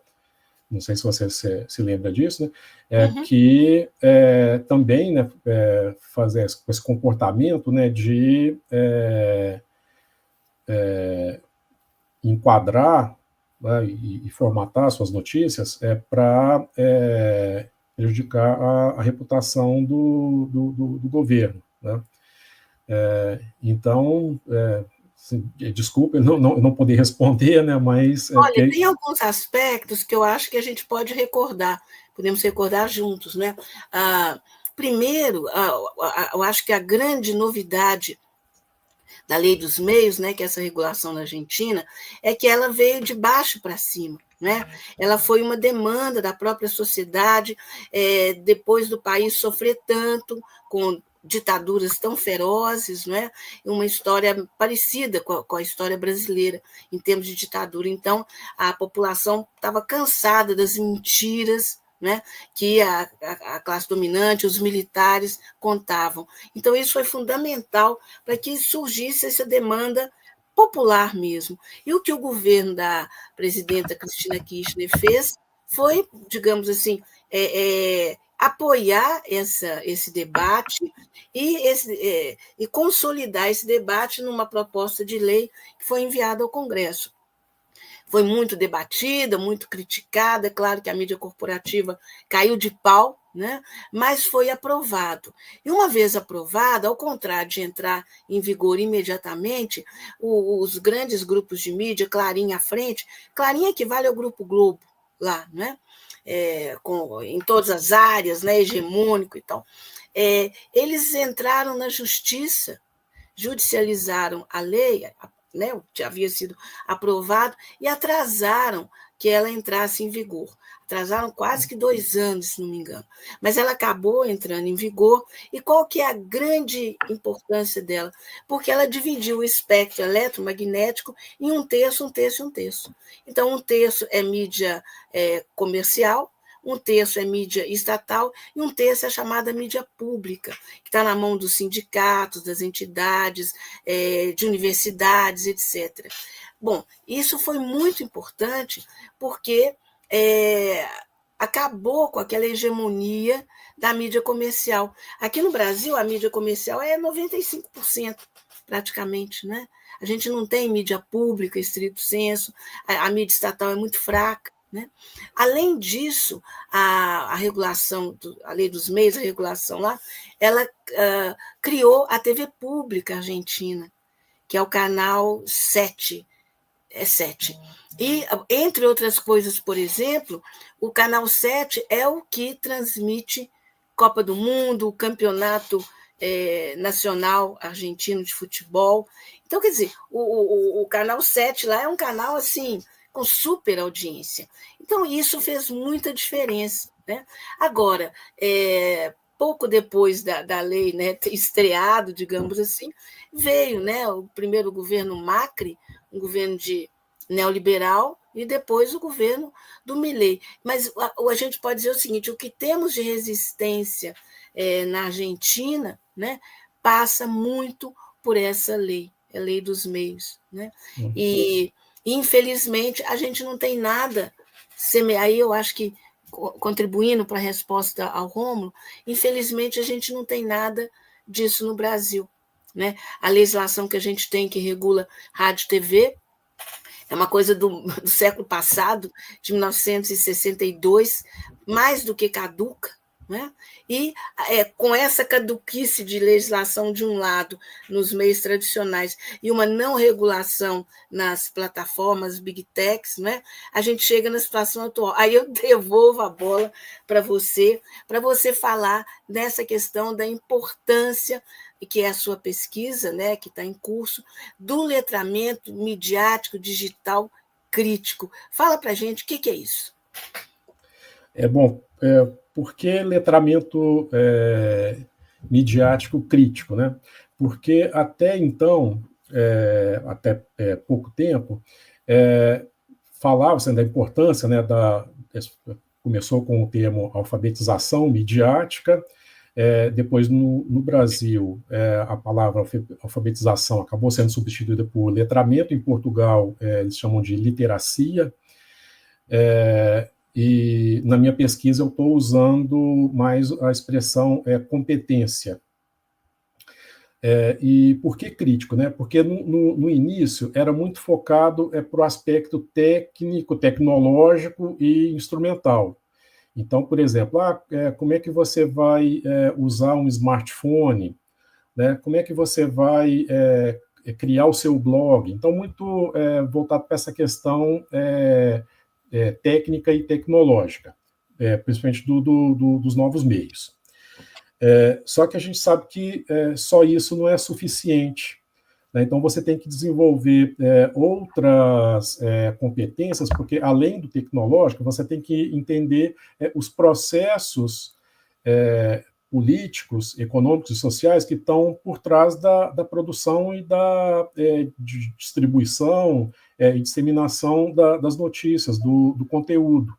não sei se você se lembra disso, né, Uhum. que também, né, fazer esse comportamento, né, de enquadrar, né, e formatar suas notícias para prejudicar a reputação do governo, né? Então, assim, desculpa eu não poder responder, né, mas Olha, tem alguns aspectos que eu acho que a gente pode recordar, podemos recordar juntos, né? Primeiro, eu acho que a grande novidade da Lei dos Meios, né, que é essa regulação na Argentina, é que ela veio de baixo para cima. Né? Ela foi uma demanda da própria sociedade, depois do país sofrer tanto com ditaduras tão ferozes, não é? Uma história parecida com a história brasileira em termos de ditadura. Então, a população estava cansada das mentiras, né, que a classe dominante, os militares contavam. Então, isso foi fundamental para que surgisse essa demanda popular mesmo. E o que o governo da presidenta Cristina Kirchner fez foi, digamos assim, apoiar esse debate e consolidar esse debate numa proposta de lei que foi enviada ao Congresso. Foi muito debatida, muito criticada, é claro que a mídia corporativa caiu de pau, né? Mas foi aprovado. E uma vez aprovado, ao contrário de entrar em vigor imediatamente, os grandes grupos de mídia, Clarim à frente, Clarim equivale ao Grupo Globo lá, né? Em todas as áreas, né? Hegemônico e tal. Eles entraram na justiça, judicializaram a lei, né, que havia sido aprovado, e atrasaram que ela entrasse em vigor. Atrasaram quase que 2 anos, se não me engano. Mas ela acabou entrando em vigor. E qual que é a grande importância dela? Porque ela dividiu o espectro eletromagnético em um terço, um terço e um terço. Então, um terço é mídia comercial, um terço é mídia estatal e um terço é a chamada mídia pública, que está na mão dos sindicatos, das entidades, de universidades, etc. Bom, isso foi muito importante porque acabou com aquela hegemonia da mídia comercial. Aqui no Brasil, a mídia comercial é 95%, praticamente, né? A gente não tem mídia pública, estrito senso, a mídia estatal é muito fraca. Né? Além disso, a regulação, a lei dos meios, a regulação lá, ela criou a TV Pública Argentina, que é o canal 7. E, entre outras coisas, por exemplo, o canal 7 é o que transmite Copa do Mundo, o Campeonato Nacional Argentino de Futebol. Então, quer dizer, o canal 7 lá é um canal assim com super audiência. Então, isso fez muita diferença. Né? Agora, pouco depois da lei, né, ter estreado, digamos assim, veio, né, o primeiro governo Macri, um governo neoliberal, e depois o governo do Milei. Mas a gente pode dizer o seguinte: o que temos de resistência na Argentina, né, passa muito por essa lei, a lei dos meios. Né? E, infelizmente, a gente não tem nada. Aí eu acho que, contribuindo para a resposta ao Rômulo, infelizmente a gente não tem nada disso no Brasil. Né? A legislação que a gente tem, que regula rádio e TV, é uma coisa do século passado, de 1962, mais do que caduca. Né? E com essa caduquice de legislação de um lado nos meios tradicionais e uma não regulação nas plataformas big techs, né? A gente chega na situação atual. Aí eu devolvo a bola para você falar dessa questão da importância, que é a sua pesquisa, né, que está em curso, do letramento midiático digital crítico. Fala para a gente o que é isso. Bom, por que letramento midiático crítico? Né? Porque até então, até pouco tempo, falava-se da importância, né, começou com o termo alfabetização midiática, depois no Brasil a palavra alfabetização acabou sendo substituída por letramento, em Portugal eles chamam de literacia, E na minha pesquisa eu estou usando mais a expressão competência. E por que crítico? Né? Porque no início era muito focado para o aspecto técnico, tecnológico e instrumental. Então, por exemplo, como é que você vai usar um smartphone? Né? Como é que você vai criar o seu blog? Então, muito voltado para essa questão técnica e tecnológica, principalmente dos novos meios. Só que a gente sabe que só isso não é suficiente. Né? Então, você tem que desenvolver outras competências, porque, além do tecnológico, você tem que entender os processos políticos, econômicos e sociais que estão por trás da produção e da distribuição e disseminação das notícias, do conteúdo.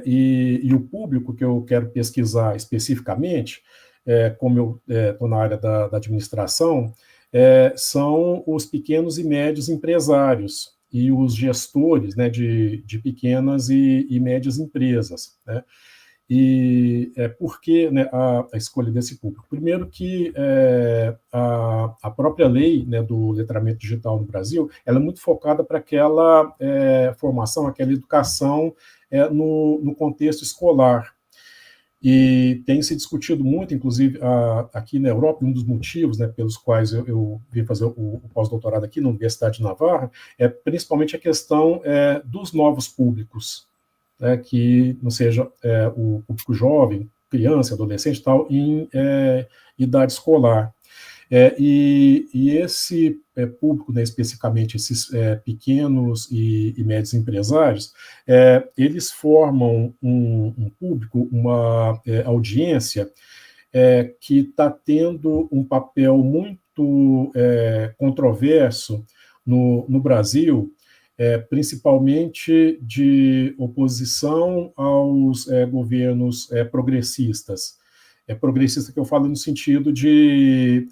E o público que eu quero pesquisar especificamente, como eu estou na área da administração, são os pequenos e médios empresários e os gestores, né, de pequenas e médias empresas. Né? E por que, né, a escolha desse público? Primeiro que a própria lei, né, do letramento digital no Brasil, ela é muito focada para aquela formação, aquela educação no contexto escolar. E tem se discutido muito, inclusive aqui na Europa, um dos motivos, né, pelos quais eu vim fazer o pós-doutorado aqui na Universidade de Navarra, é principalmente a questão dos novos públicos, né, que não seja o público jovem, criança, adolescente, tal, em idade escolar. E esse público, né, especificamente esses pequenos e médios empresários, eles formam um público, uma audiência que está tendo um papel muito controverso no Brasil, principalmente de oposição aos governos progressistas. Progressista que eu falo no sentido de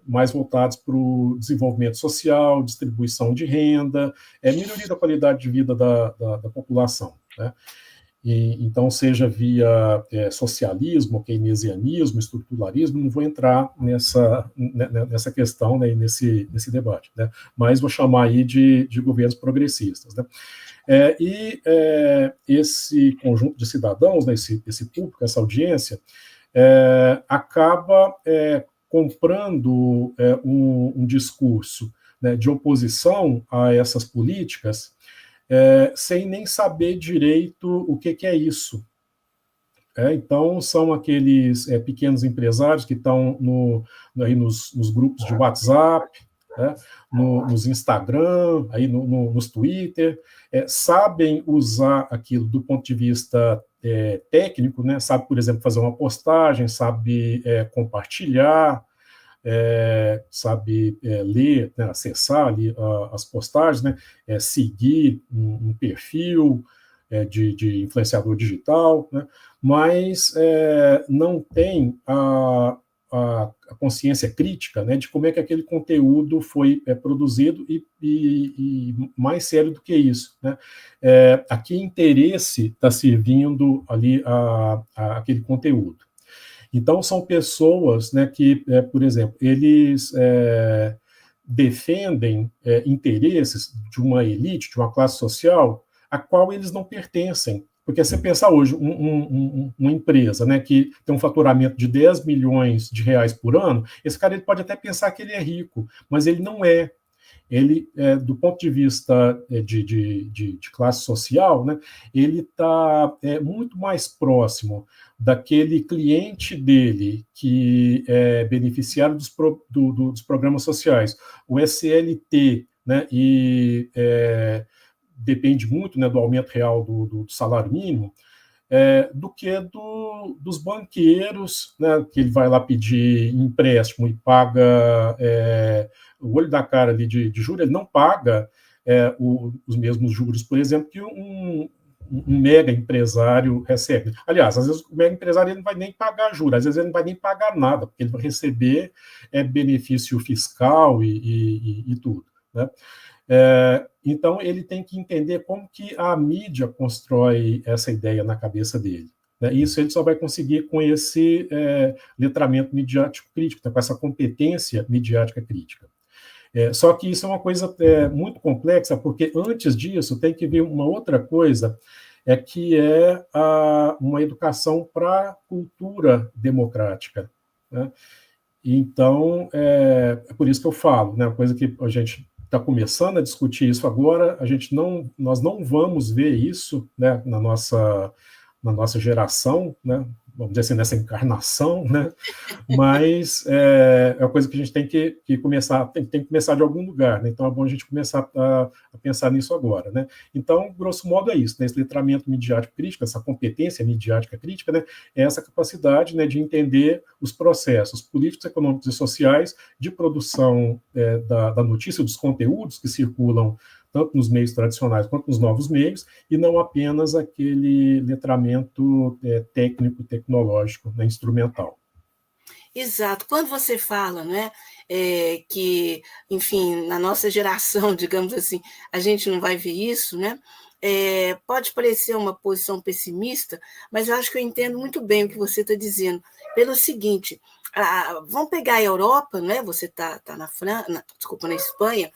mais voltados para o desenvolvimento social, distribuição de renda, melhoria da qualidade de vida da população. Né? Então, seja via socialismo, keynesianismo, estruturalismo, não vou entrar nessa questão, né, nesse debate, né? Mas vou chamar aí de governos progressistas. Né? Esse conjunto de cidadãos, né, esse público, essa audiência, acaba comprando um discurso, né, de oposição a essas políticas, sem nem saber direito o que é isso. Então, são aqueles pequenos empresários que estão aí nos grupos de WhatsApp, né, nos Instagram, aí nos Twitter, sabem usar aquilo do ponto de vista técnico, né, sabe, por exemplo, fazer uma postagem, sabe compartilhar, sabe ler, né, acessar ali as postagens, né, seguir um perfil de influenciador digital, né, mas não tem a consciência crítica, né, de como é que aquele conteúdo foi produzido e mais sério do que isso, né, a que interesse está servindo ali aquele conteúdo. Então, são pessoas, né, que, por exemplo, eles defendem interesses de uma elite, de uma classe social, a qual eles não pertencem. Porque se você pensar hoje, uma empresa, né, que tem um faturamento de 10 milhões de reais por ano, esse cara ele pode até pensar que ele é rico, mas ele não é. Ele, do ponto de vista de classe social, né, ele está muito mais próximo daquele cliente dele que é beneficiário dos programas sociais, o SLT, né, e depende muito, né, do aumento real do salário mínimo, do que dos banqueiros, né, que ele vai lá pedir empréstimo e paga o olho da cara ali de juros, ele não paga os mesmos juros, por exemplo, que um mega empresário recebe. Aliás, às vezes o mega empresário ele não vai nem pagar juros, às vezes ele não vai nem pagar nada, porque ele vai receber benefício fiscal e tudo. Né? Então, ele tem que entender como que a mídia constrói essa ideia na cabeça dele. Né? Isso ele só vai conseguir com esse letramento midiático crítico, com essa competência midiática crítica. Só que isso é uma coisa muito complexa, porque antes disso tem que vir uma outra coisa, que é uma educação para a cultura democrática. Né? Então, é por isso que eu falo, né, uma coisa que a gente está começando a discutir isso agora, nós não vamos ver isso, né, na nossa geração, né, vamos dizer assim, nessa encarnação, né, mas é uma coisa que a gente tem que começar, tem que começar de algum lugar, né, então é bom a gente começar a pensar nisso agora, né. Então, grosso modo é isso, né, esse letramento midiático crítico, essa competência midiática crítica, né, é essa capacidade, né, de entender os processos políticos, econômicos e sociais de produção da notícia, dos conteúdos que circulam tanto nos meios tradicionais quanto nos novos meios, e não apenas aquele letramento técnico, tecnológico, né, instrumental. Exato. Quando você fala, né, que, enfim, na nossa geração, digamos assim, a gente não vai ver isso, né? Pode parecer uma posição pessimista, mas eu acho que eu entendo muito bem o que você está dizendo. Pelo seguinte, vamos pegar a Europa, né? Você está na França, desculpa, na Espanha.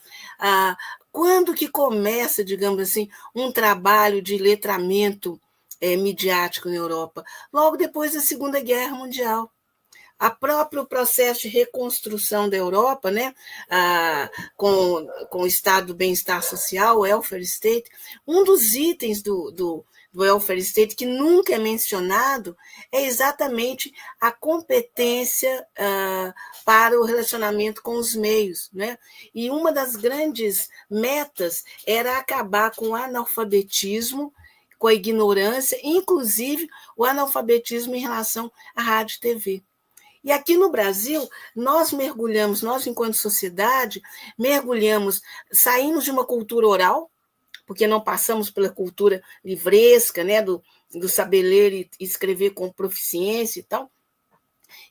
Quando que começa, digamos assim, um trabalho de letramento midiático na Europa? Logo depois da Segunda Guerra Mundial. A próprio processo de reconstrução da Europa, né, com o estado do bem-estar social, o welfare state, um dos itens do welfare state que nunca é mencionado é exatamente a competência para o relacionamento com os meios, né? E uma das grandes metas era acabar com o analfabetismo, com a ignorância, inclusive o analfabetismo em relação à rádio e TV. E aqui no Brasil, nós enquanto sociedade, saímos de uma cultura oral, porque não passamos pela cultura livresca, né, do saber ler e escrever com proficiência e tal,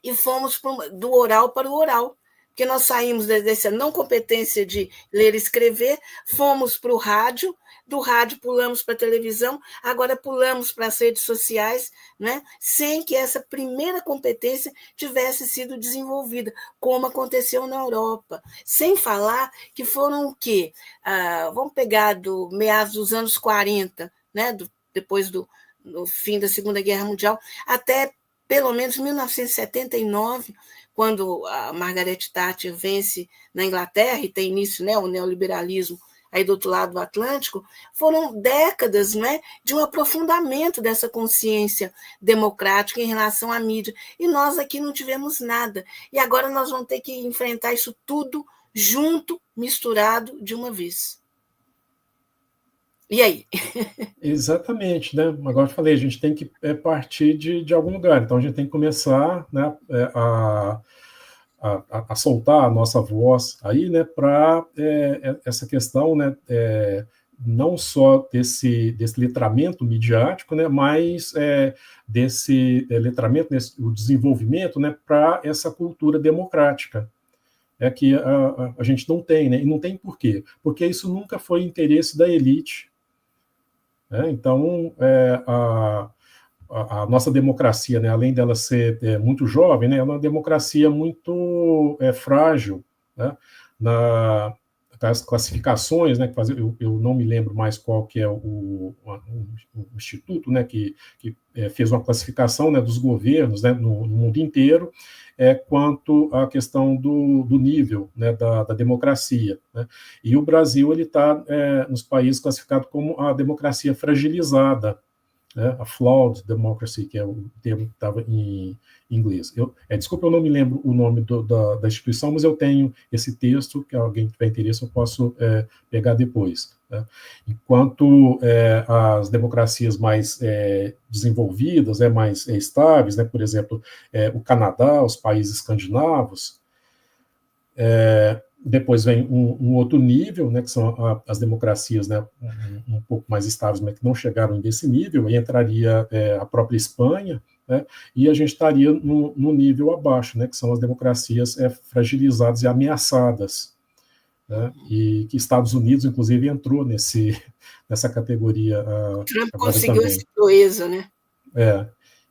e fomos do oral para o oral, porque nós saímos dessa não competência de ler e escrever, fomos para o rádio, do rádio pulamos para a televisão, agora pulamos para as redes sociais, né? Sem que essa primeira competência tivesse sido desenvolvida, como aconteceu na Europa. Sem falar que foram o quê? Vamos pegar do meados dos anos 40, né? Depois do fim da Segunda Guerra Mundial, até pelo menos 1979, quando a Margaret Thatcher vence na Inglaterra e tem início, né, o neoliberalismo aí do outro lado do Atlântico, foram décadas, né, de um aprofundamento dessa consciência democrática em relação à mídia. E nós aqui não tivemos nada. E agora nós vamos ter que enfrentar isso tudo junto, misturado de uma vez. E aí? Exatamente, né? Agora eu falei, a gente tem que partir de algum lugar. Então a gente tem que começar, né, a soltar a nossa voz aí, né, para essa questão, né, não só desse letramento midiático, né, mas desse letramento, o desenvolvimento, né, para essa cultura democrática. Que a gente não tem, né? E não tem por quê? Porque isso nunca foi interesse da elite. Né? Então, a nossa democracia, né, além dela ser muito jovem, né, é uma democracia muito frágil, né, nas classificações, né, eu não me lembro mais qual que é o instituto, né, que fez uma classificação, né, dos governos, né, no mundo inteiro, quanto à questão do nível, né, da democracia. Né? E o Brasil está nos países classificado como a democracia fragilizada, né, a flawed democracy, que é o termo que estava em inglês. Desculpa, eu não me lembro o nome da instituição, mas eu tenho esse texto, que alguém tiver interesse, eu posso pegar depois. Né? Enquanto as democracias mais desenvolvidas, mais estáveis, né, por exemplo, o Canadá, os países escandinavos, depois vem um outro nível, né, que são as democracias, né, um pouco mais estáveis, mas que não chegaram nesse nível, e entraria a própria Espanha, né, e a gente estaria no nível abaixo, né, que são as democracias fragilizadas e ameaçadas. né, e que Estados Unidos, inclusive, entrou nessa categoria Trump agora conseguiu também. essa proeza, né?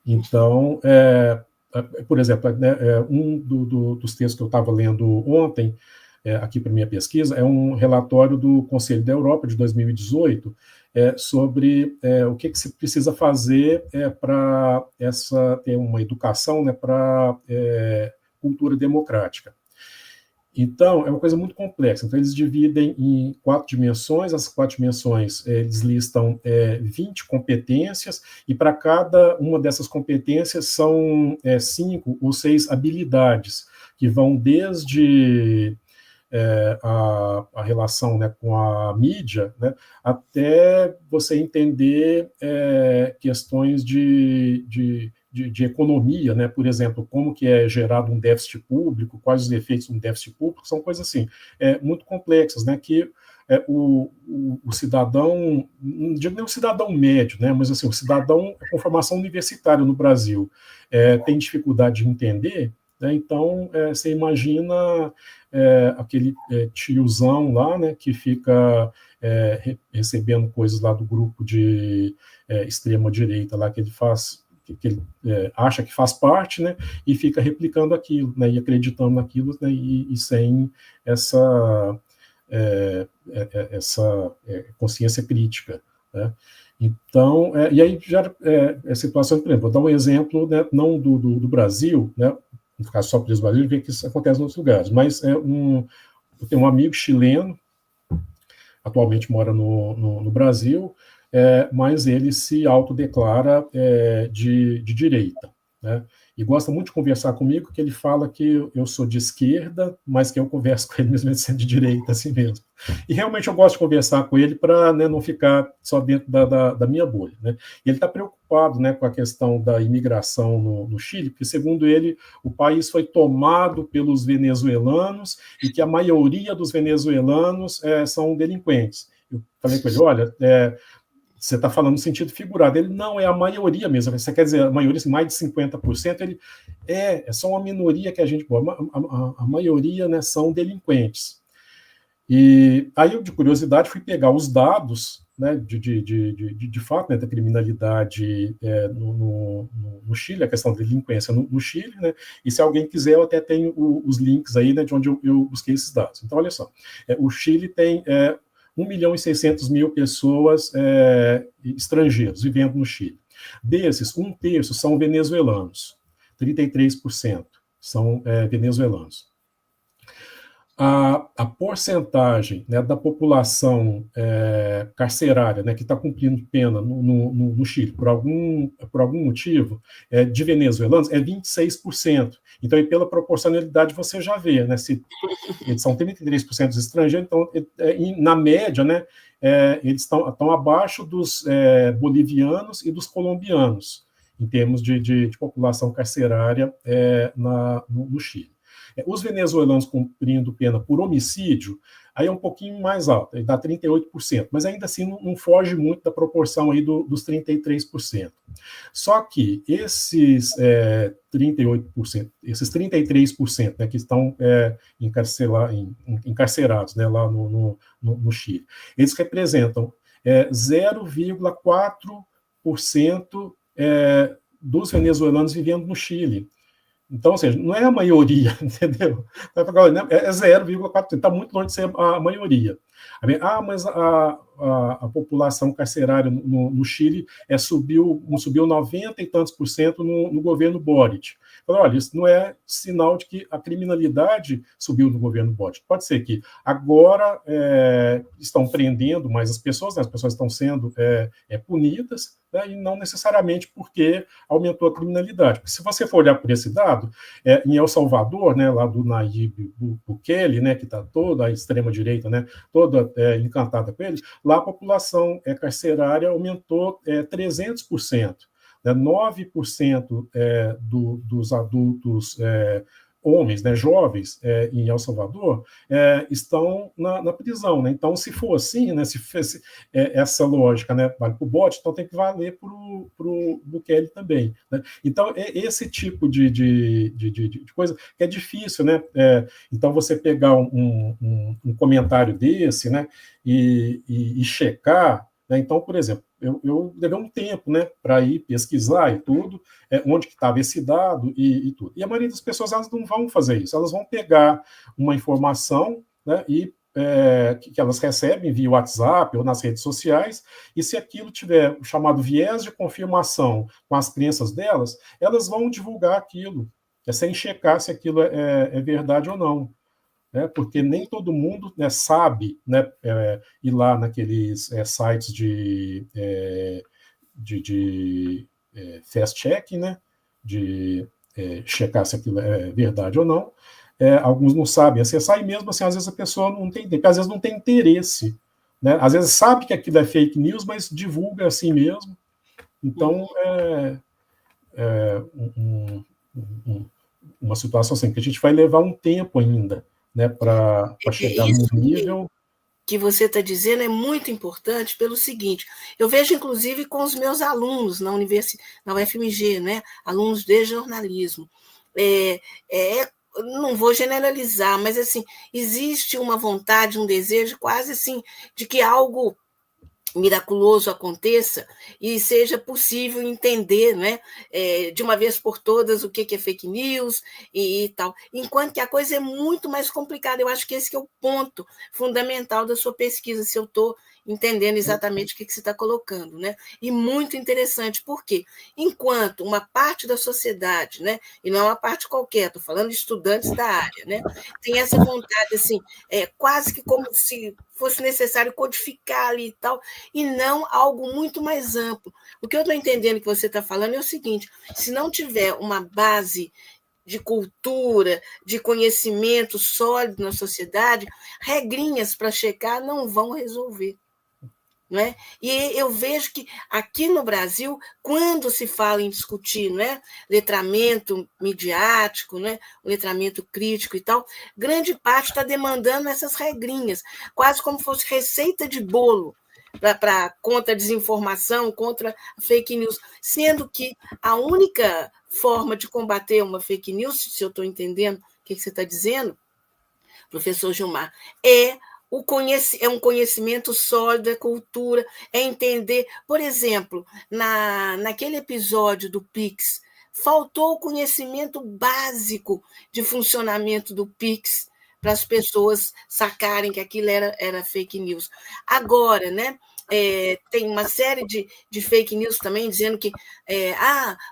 Então, por exemplo, né, dos textos que eu estava lendo ontem, aqui para minha pesquisa, é um relatório do Conselho da Europa de 2018 sobre o que se precisa fazer para ter uma educação, né, para cultura democrática. Então, é uma coisa muito complexa. Então, eles dividem em 4 dimensões. As 4 dimensões, eles listam 20 competências, e para cada uma dessas competências são 5 ou 6 habilidades, que vão desde a relação, né, com a mídia, né, até você entender questões de economia, né, por exemplo, como que é gerado um déficit público, quais os efeitos de um déficit público, são coisas assim, muito complexas, né, que o cidadão, não digo nem o cidadão médio, né, mas assim, o cidadão com formação universitária no Brasil tem dificuldade de entender, né, então você imagina aquele tiozão lá, né, que fica recebendo coisas lá do grupo de extrema-direita lá, que ele faz, que ele acha que faz parte, né, e fica replicando aquilo, né, e acreditando naquilo, né, e sem essa consciência crítica, né. Então, e aí já situação, por exemplo, vou dar um exemplo, né, não do Brasil, né, no caso só do Brasil, ver que isso acontece em outros lugares, mas eu tenho um amigo chileno, atualmente mora no Brasil, mas ele se autodeclara de direita, né? E gosta muito de conversar comigo, que ele fala que eu sou de esquerda, mas que eu converso com ele mesmo sendo de direita, assim mesmo. E realmente eu gosto de conversar com ele para, né, não ficar só dentro da minha bolha, né? E ele está preocupado, né, com a questão da imigração no Chile, porque, segundo ele, o país foi tomado pelos venezuelanos e que a maioria dos venezuelanos são delinquentes. Eu falei com ele, olha, você está falando no sentido figurado. Ele não, é a maioria mesmo. Você quer dizer, a maioria, mais de 50%, ele é só uma minoria que a gente... A maioria, né, são delinquentes. E aí eu, de curiosidade, fui pegar os dados, né, de fato, né, da criminalidade no Chile, a questão da delinquência no Chile, né, e se alguém quiser, eu até tenho os links aí, né, de onde eu busquei esses dados. Então, olha só, o Chile tem 1.600.000 pessoas estrangeiros vivendo no Chile. Desses, 1/3 são venezuelanos, 33% são venezuelanos. A porcentagem, né, da população carcerária, né, que está cumprindo pena no Chile por algum motivo, de venezuelanos, é 26%. Então, pela proporcionalidade, você já vê, né, se eles são 33% dos estrangeiros, então, na média, né, eles estão abaixo dos bolivianos e dos colombianos, em termos de população carcerária no Chile. Os venezuelanos cumprindo pena por homicídio, aí é um pouquinho mais alto, aí dá 38%, mas ainda assim não foge muito da proporção aí dos 33%. Só que esses 38%, esses 33%, né, que estão encarcerados, né, lá no Chile, eles representam 0,4% dos venezuelanos vivendo no Chile. Então, ou seja, não é a maioria, entendeu? É 0,4%, está muito longe de ser a maioria. Mas a população carcerária no Chile subiu 90 e tantos por cento no governo Boric. Olha, isso não é sinal de que a criminalidade subiu no governo Boric. Pode ser que agora estão prendendo mais as pessoas, né? As pessoas estão sendo punidas, né? E não necessariamente porque aumentou a criminalidade. Porque se você for olhar por esse dado, em El Salvador, né, lá do Nayib Bukele, né, que está toda a extrema-direita, né, toda encantada com ele, lá a população carcerária aumentou 300%. 9% dos adultos homens, né, jovens, em El Salvador, estão na prisão, né? Então, se for assim, né, se essa lógica, né, vale para o Bot, então tem que valer para o Bukele também, né? Então, esse tipo de coisa que é difícil, né? Então, você pegar um comentário desse, né, e checar, né? Então, por exemplo, eu levei um tempo, né, para ir pesquisar e tudo, onde que estava esse dado e tudo. E a maioria das pessoas, elas não vão fazer isso, elas vão pegar uma informação, né, que elas recebem via WhatsApp ou nas redes sociais, e se aquilo tiver o chamado viés de confirmação com as crenças delas, elas vão divulgar aquilo, sem checar se aquilo é verdade ou não. Né, porque nem todo mundo, né, sabe, né, ir lá naqueles sites de fast-check, né, de checar se aquilo é verdade ou não. Alguns não sabem acessar, e mesmo assim, às vezes a pessoa não tem, às vezes não tem interesse. Né? Às vezes sabe que aquilo é fake news, mas divulga assim mesmo. Então, uma situação assim, que a gente vai levar um tempo ainda, né, para chegar num nível... que você está dizendo é muito importante pelo seguinte, eu vejo inclusive com os meus alunos na UFMG, né, alunos de jornalismo, não vou generalizar, mas assim, existe uma vontade, um desejo quase assim, de que algo miraculoso aconteça e seja possível entender, né, de uma vez por todas o que é fake news e tal, enquanto que a coisa é muito mais complicada. Eu acho que esse que é o ponto fundamental da sua pesquisa, se eu estou entendendo exatamente o que você está colocando, né? E muito interessante, porque enquanto uma parte da sociedade, né, e não é uma parte qualquer, estou falando de estudantes da área, né, tem essa vontade, assim, quase que como se fosse necessário codificar ali e tal, e não algo muito mais amplo. O que eu estou entendendo que você está falando é o seguinte: se não tiver uma base de cultura, de conhecimento sólido na sociedade, regrinhas para checar não vão resolver. Né? E eu vejo que aqui no Brasil, quando se fala em discutir, né, letramento midiático, né, letramento crítico e tal, grande parte está demandando essas regrinhas, quase como fosse receita de bolo contra a desinformação, contra a fake news, sendo que a única forma de combater uma fake news, se eu estou entendendo o que você está dizendo, professor Gilmar, é um conhecimento sólido, é cultura, é entender. Por exemplo, naquele episódio do Pix, faltou o conhecimento básico de funcionamento do Pix para as pessoas sacarem que aquilo era fake news. Agora, né? Tem uma série de fake news também dizendo que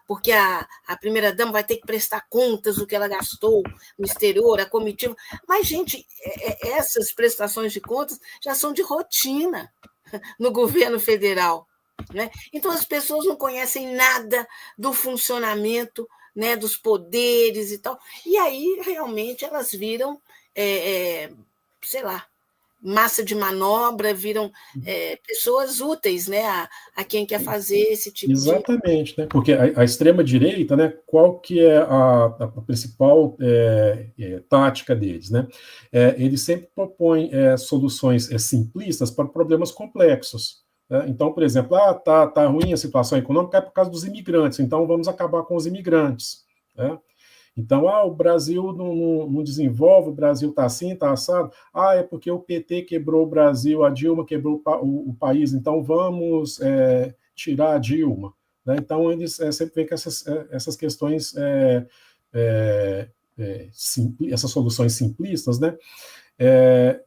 porque a primeira-dama vai ter que prestar contas do que ela gastou no exterior, a comitiva. Mas, gente, essas prestações de contas já são de rotina no governo federal. Né? Então, as pessoas não conhecem nada do funcionamento, né, dos poderes e tal. E aí, realmente, elas viram, sei lá, massa de manobra, viram pessoas úteis, né, a quem quer fazer esse tipo Exatamente, né? Porque a extrema-direita, né, qual que é a principal tática deles, né? Eles sempre propõem soluções simplistas para problemas complexos. Né? Então, por exemplo, tá ruim a situação econômica é por causa dos imigrantes, então vamos acabar com os imigrantes. Né? Então, o Brasil não desenvolve, o Brasil está assim, está assado. É porque o PT quebrou o Brasil, a Dilma quebrou o país, então vamos tirar a Dilma. Né? Então, eles sempre vêm com essas questões, essas soluções simplistas, né?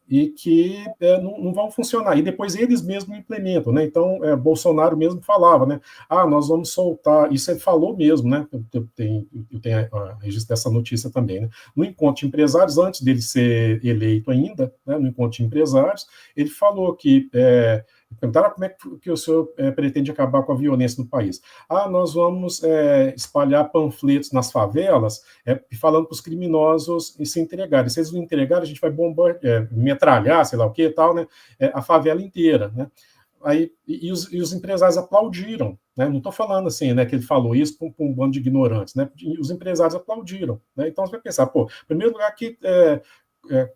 E que não vão funcionar. E depois eles mesmos implementam, né? Então, Bolsonaro mesmo falava, né? Nós vamos soltar, isso ele falou mesmo, né? Eu tenho registro dessa notícia também, né? No encontro de empresários, antes dele ser eleito ainda, né? No encontro de empresários, ele falou que perguntaram como é que o senhor pretende acabar com a violência no país. Nós vamos espalhar panfletos nas favelas falando para os criminosos se entregarem. Se eles não entregarem, a gente vai metralhar, sei lá o que e tal, né? A favela inteira, né? os empresários aplaudiram, né? Não estou falando assim, né, que ele falou isso para um bando de ignorantes, né? Os empresários aplaudiram, né? Então você vai pensar, pô, em primeiro lugar que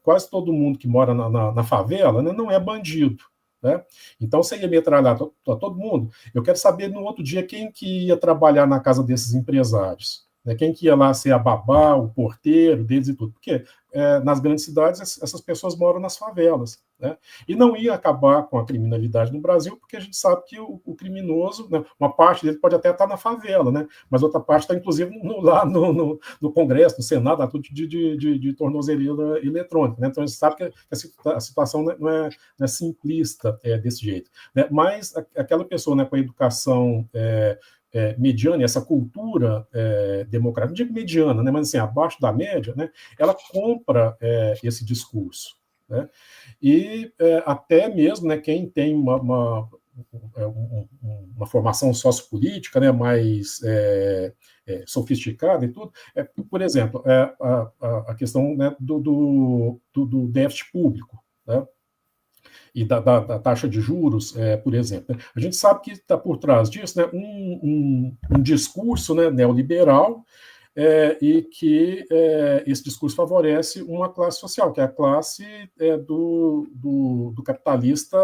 quase todo mundo que mora na favela, né, não é bandido, né? Então você ia metralhar todo mundo. Eu quero saber no outro dia quem que ia trabalhar na casa desses empresários, né? Quem que ia lá ser a babá, o porteiro deles e tudo, porque nas grandes cidades essas pessoas moram nas favelas, né? E não ia acabar com a criminalidade no Brasil, porque a gente sabe que o criminoso, né, uma parte dele pode até estar na favela, né? Mas outra parte está, inclusive, lá no Congresso, no Senado, tudo de tornozeleira eletrônica, né? Então a gente sabe que a situação não é simplista desse jeito, né? Mas aquela pessoa, né, com a educação mediana, essa cultura democrática, não digo mediana, né, mas assim, abaixo da média, né, ela compra esse discurso, né, e até mesmo, né, quem tem uma formação sociopolítica, né, mais sofisticada e tudo, por exemplo, a questão, né, do déficit público, né, e da taxa de juros, por exemplo. A gente sabe que está por trás disso, né, um discurso, né, neoliberal, e que esse discurso favorece uma classe social, que é a classe do capitalista,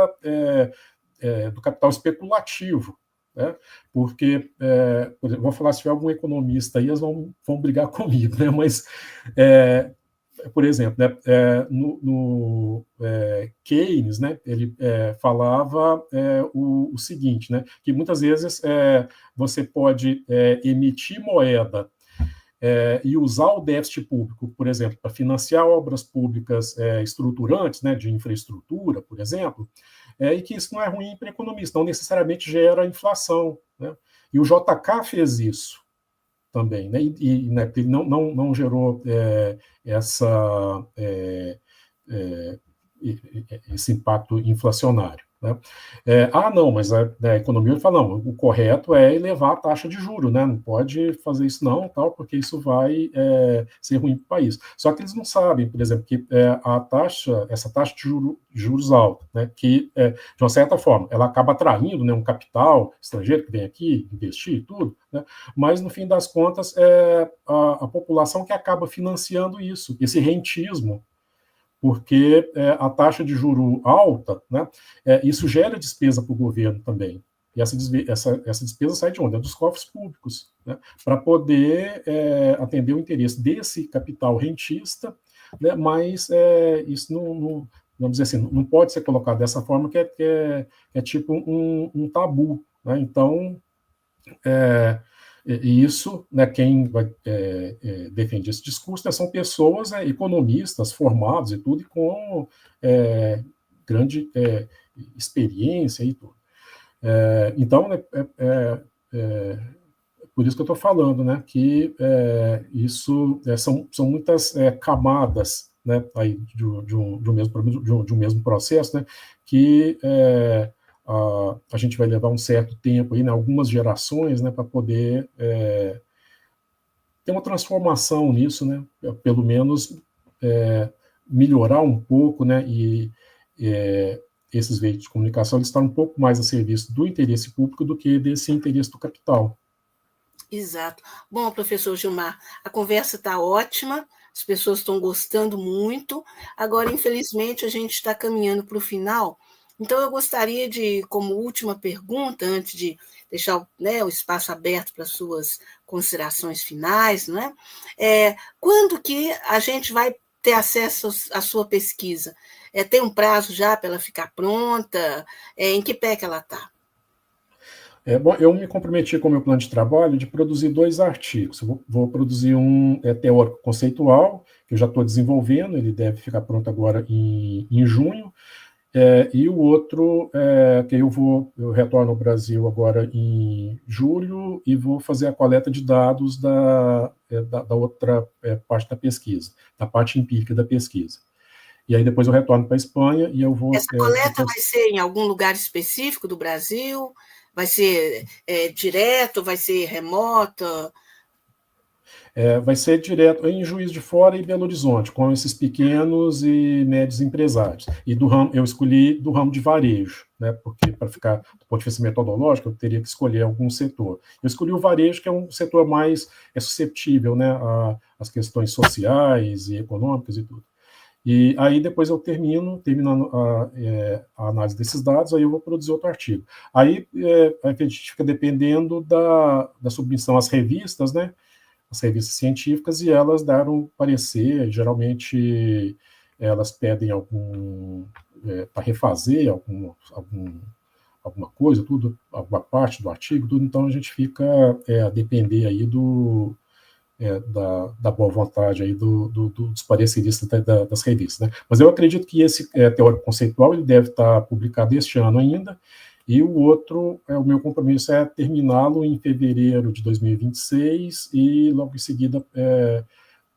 do capital especulativo, né? Porque, por exemplo, vou falar, se tiver algum economista aí, eles vão brigar comigo, né? Mas por exemplo, né, Keynes, né, ele falava o seguinte, né, que muitas vezes você pode emitir moeda e usar o déficit público, por exemplo, para financiar obras públicas estruturantes, né, de infraestrutura, por exemplo, e que isso não é ruim para a economia, isso não necessariamente gera inflação, né? E o JK fez isso também, né? Né, ele não gerou esse impacto inflacionário, né? Não, mas a economia ele fala, não, o correto é elevar a taxa de juros, né? Não pode fazer isso não, tal, porque isso vai ser ruim para o país. Só que eles não sabem, por exemplo, que essa taxa de juros alta, né, que de uma certa forma ela acaba atraindo, né, um capital estrangeiro que vem aqui investir e tudo, né? Mas no fim das contas é a população que acaba financiando isso, esse rentismo, porque a taxa de juro alta, né, isso gera despesa para o governo também. E essa despesa sai de onde? É dos cofres públicos, né, para poder atender o interesse desse capital rentista, né, mas isso não, vamos dizer assim, não pode ser colocado dessa forma, que é tipo um tabu, né? Então, e isso, né, quem defende esse discurso, né, são pessoas economistas formados e tudo, e com grande experiência e tudo. Então, por isso que eu estou falando, né, que isso são muitas camadas, né, aí de um mesmo processo, né, que a gente vai levar um certo tempo aí, né, algumas gerações, né, para poder ter uma transformação nisso, né, pelo menos melhorar um pouco, né, e esses veículos de comunicação eles estão um pouco mais a serviço do interesse público do que desse interesse do capital. Exato. Bom, professor Gilmar, a conversa está ótima, as pessoas estão gostando muito. Agora, infelizmente, a gente está caminhando para o final. Então, eu gostaria de, como última pergunta, antes de deixar o espaço aberto para suas considerações finais, não é? Quando que a gente vai ter acesso à sua pesquisa? Tem um prazo já para ela ficar pronta? Em que pé que ela está? Bom, eu me comprometi com o meu plano de trabalho de produzir 2 artigos. Eu vou produzir um teórico conceitual, que eu já estou desenvolvendo, ele deve ficar pronto agora em junho, e o outro, que eu retorno ao Brasil agora em julho e vou fazer a coleta de dados da outra parte da pesquisa, da parte empírica da pesquisa. E aí depois eu retorno para a Espanha e eu vou... Essa coleta vai ser em algum lugar específico do Brasil? Vai ser direto? Vai ser remota? Vai ser direto em Juiz de Fora e Belo Horizonte, com esses pequenos e médios empresários. E eu escolhi do ramo de varejo, né, porque para ficar do ponto de vista metodológico, eu teria que escolher algum setor. Eu escolhi o varejo, que é um setor mais suscetível, né, às questões sociais e econômicas e tudo. E aí depois eu terminando a análise desses dados, aí eu vou produzir outro artigo. Aí a gente fica dependendo da submissão às revistas, né, as revistas científicas, e elas deram parecer, geralmente elas pedem para refazer alguma coisa, alguma parte do artigo, tudo, então a gente fica a depender aí da boa vontade aí dos pareceristas das revistas, né? Mas eu acredito que esse teórico conceitual ele deve estar publicado este ano ainda, e o outro, o meu compromisso é terminá-lo em fevereiro de 2026 e logo em seguida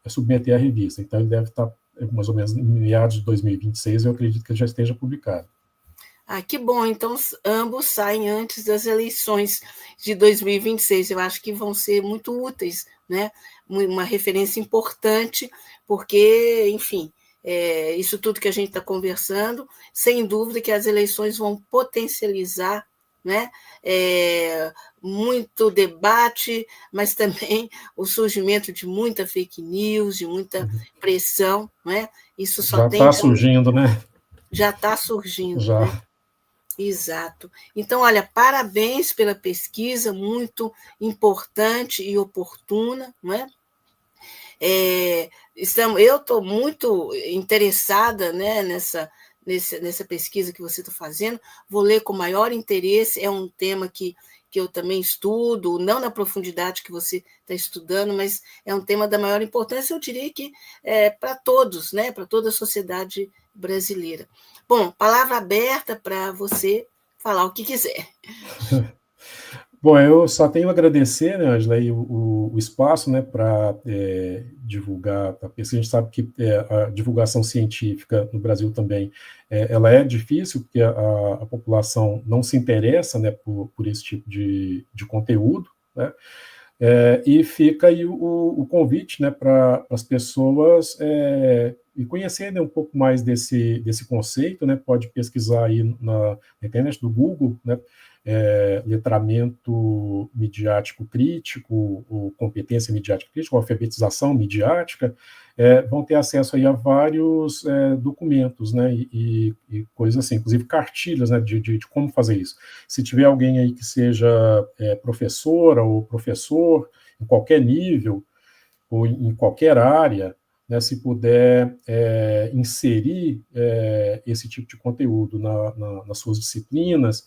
submeter à revista. Então ele deve estar mais ou menos em meados de 2026, eu acredito que ele já esteja publicado. Ah, que bom. Então, ambos saem antes das eleições de 2026. Eu acho que vão ser muito úteis, né? Uma referência importante, porque, enfim, isso tudo que a gente está conversando, sem dúvida que as eleições vão potencializar, né? Muito debate, mas também o surgimento de muita fake news, de muita pressão, né? Isso só já está surgindo, né? Já está surgindo, já. Né? Exato. Então, olha, parabéns pela pesquisa, muito importante e oportuna, não é? Eu estou muito interessada, né, nessa pesquisa que você está fazendo, vou ler com maior interesse, é um tema que eu também estudo, não na profundidade que você está estudando, mas é um tema da maior importância, eu diria que para todos, né, para toda a sociedade brasileira. Bom, palavra aberta para você falar o que quiser. Bom, eu só tenho a agradecer, né, Angela, aí o espaço, né, para divulgar a pesquisa. A gente sabe que a divulgação científica no Brasil também ela é difícil, porque a população não se interessa, né, por esse tipo de conteúdo, né? E fica aí o convite, né, para as pessoas e conhecerem um pouco mais desse conceito, né? Pode pesquisar aí na internet do Google, né? Letramento midiático crítico, ou competência midiática crítica, ou alfabetização midiática, vão ter acesso aí a vários documentos, né, e coisas assim, inclusive cartilhas, né, de como fazer isso. Se tiver alguém aí que seja professora ou professor, em qualquer nível, ou em qualquer área, né, se puder inserir esse tipo de conteúdo nas suas disciplinas,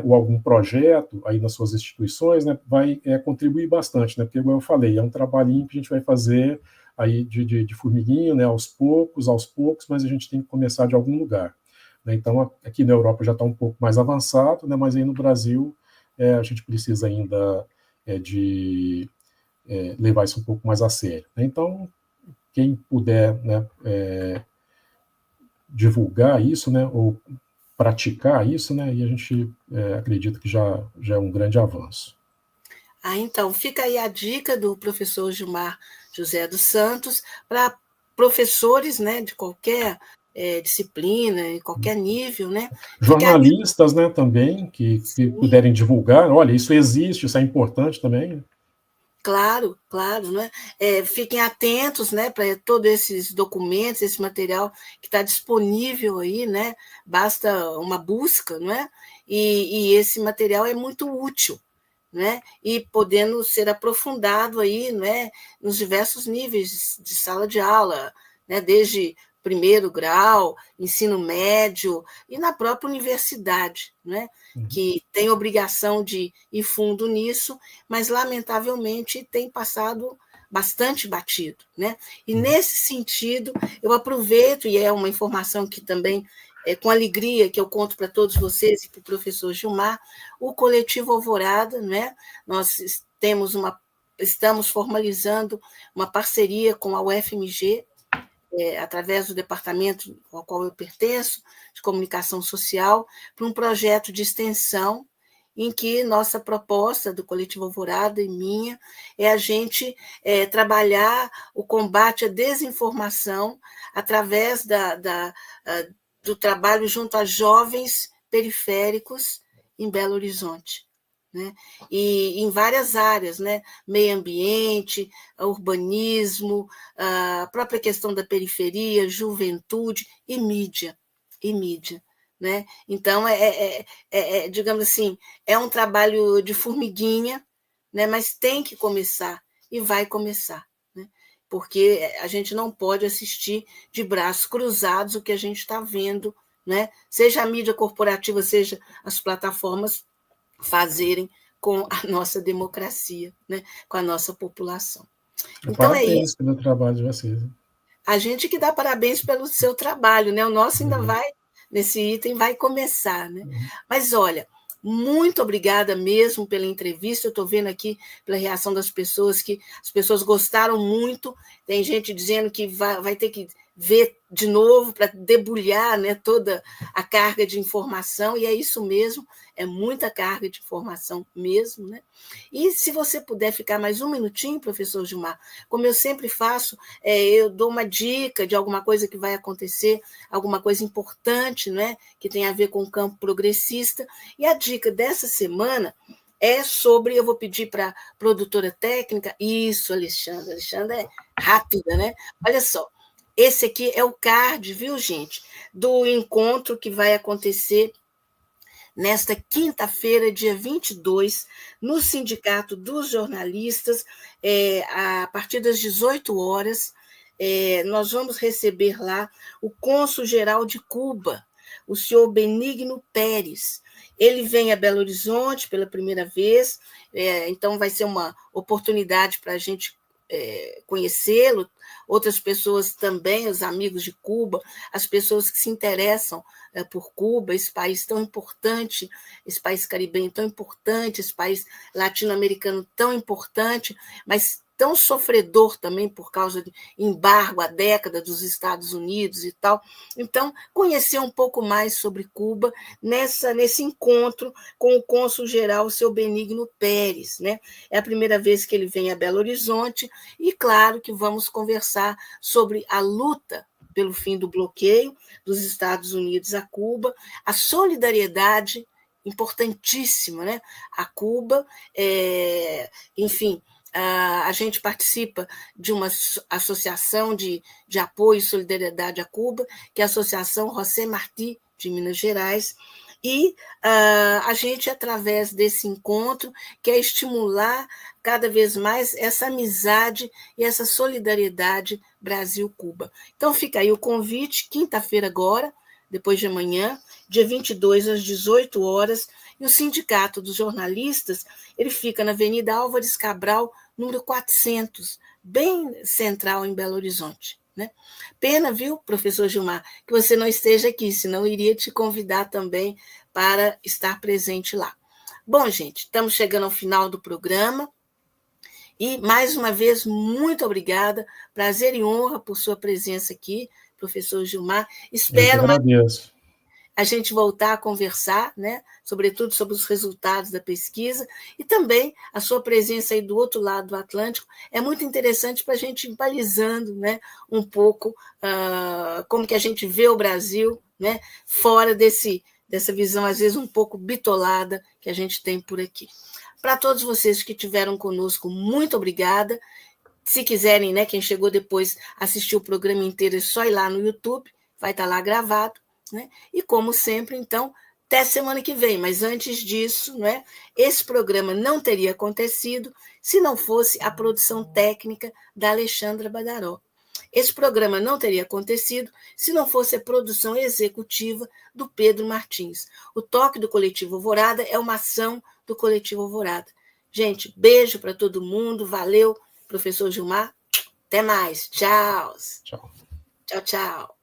ou algum projeto aí nas suas instituições, né, vai contribuir bastante, né, porque, como eu falei, é um trabalhinho que a gente vai fazer aí de formiguinha, né, aos poucos, mas a gente tem que começar de algum lugar. Né, então, aqui na Europa já está um pouco mais avançado, né, mas aí no Brasil a gente precisa ainda de levar isso um pouco mais a sério. Né. Então, quem puder, né, divulgar isso, né, ou praticar isso, né, e a gente acredita que já é um grande avanço. Então, fica aí a dica do professor Gilmar José dos Santos para professores, né, de qualquer disciplina, em qualquer nível, né? Jornalistas, né, também, que puderem divulgar, olha, isso existe, isso é importante também. Claro, claro, né? Fiquem atentos, né, para todos esses documentos, esse material que está disponível aí, né? Basta uma busca, não é? E esse material é muito útil, né? E podendo ser aprofundado aí, né, nos diversos níveis de sala de aula, né, desde primeiro grau, ensino médio e na própria universidade, né, que tem obrigação de ir fundo nisso, mas lamentavelmente tem passado bastante batido, né? E nesse sentido, eu aproveito, e é uma informação que também com alegria que eu conto para todos vocês e para o professor Gilmar, o Coletivo Alvorada, né? Nós estamos formalizando uma parceria com a UFMG, através do departamento ao qual eu pertenço, de comunicação social, para um projeto de extensão em que nossa proposta do Coletivo Alvorada e minha é a gente trabalhar o combate à desinformação através do trabalho junto a jovens periféricos em Belo Horizonte, né? E em várias áreas, né? Meio ambiente, urbanismo, a própria questão da periferia, juventude e mídia. Né? Então, digamos assim, é um trabalho de formiguinha, né? Mas tem que começar, e vai começar, né? Porque a gente não pode assistir de braços cruzados o que a gente está vendo, né? Seja a mídia corporativa, seja as plataformas fazerem com a nossa democracia, né? Com a nossa população. Então é Parabéns isso. pelo trabalho de vocês. A gente que dá parabéns pelo seu trabalho, né? O nosso ainda vai, nesse item, vai começar, né? Mas olha, muito obrigada mesmo pela entrevista. Eu estou vendo aqui pela reação das pessoas que as pessoas gostaram muito. Tem gente dizendo que vai ter que ver de novo para debulhar, né, toda a carga de informação, e é isso mesmo, é muita carga de informação mesmo, né? E se você puder ficar mais um minutinho, professor Gilmar, como eu sempre faço, eu dou uma dica de alguma coisa que vai acontecer, alguma coisa importante, né, que tem a ver com o campo progressista, e a dica dessa semana é sobre, eu vou pedir para a produtora técnica, isso, Alexandra é rápida, né? Olha só, esse aqui é o card, viu, gente, do encontro que vai acontecer nesta quinta-feira, dia 22, no Sindicato dos Jornalistas, a partir das 18 horas, nós vamos receber lá o cônsul-geral de Cuba, o senhor Benigno Pérez. Ele vem a Belo Horizonte pela primeira vez, então vai ser uma oportunidade para a gente conhecê-lo, outras pessoas também, os amigos de Cuba, as pessoas que se interessam por Cuba, esse país tão importante, esse país caribenho tão importante, esse país latino-americano tão importante, mas tão sofredor também por causa de embargo há décadas dos Estados Unidos e tal. Então, conhecer um pouco mais sobre Cuba nesse encontro com o cônsul-geral, o seu Benigno Pérez, né? É a primeira vez que ele vem a Belo Horizonte e, claro, que vamos conversar sobre a luta pelo fim do bloqueio dos Estados Unidos a Cuba, a solidariedade importantíssima, né? A Cuba, enfim, a gente participa de uma associação de apoio e solidariedade a Cuba, que é a Associação José Martí, de Minas Gerais, e a gente, através desse encontro, quer estimular cada vez mais essa amizade e essa solidariedade Brasil-Cuba. Então, fica aí o convite, quinta-feira agora, depois de amanhã, dia 22, às 18 horas, e o Sindicato dos Jornalistas, ele fica na Avenida Álvares Cabral, número 400, bem central em Belo Horizonte. Né? Pena, viu, professor Gilmar, que você não esteja aqui, senão eu iria te convidar também para estar presente lá. Bom, gente, estamos chegando ao final do programa e, mais uma vez, muito obrigada, prazer e honra por sua presença aqui, professor Gilmar. Espero a gente voltar a conversar, né, sobretudo sobre os resultados da pesquisa, e também a sua presença aí do outro lado do Atlântico é muito interessante para a gente ir balizando, né, um pouco como que a gente vê o Brasil, né, fora dessa visão, às vezes, um pouco bitolada que a gente tem por aqui. Para todos vocês que estiveram conosco, muito obrigada. Se quiserem, né, quem chegou depois, assistir o programa inteiro, é só ir lá no YouTube, vai estar lá gravado. Né? E, como sempre, então, até semana que vem. Mas antes disso, né, esse programa não teria acontecido se não fosse a produção técnica da Alexandra Badaró. Esse programa não teria acontecido se não fosse a produção executiva do Pedro Martins. O Toque do Coletivo Alvorada é uma ação do Coletivo Alvorada. Gente, beijo para todo mundo. Valeu, professor Gilmar. Até mais. Tchau. Tchau. Tchau, tchau.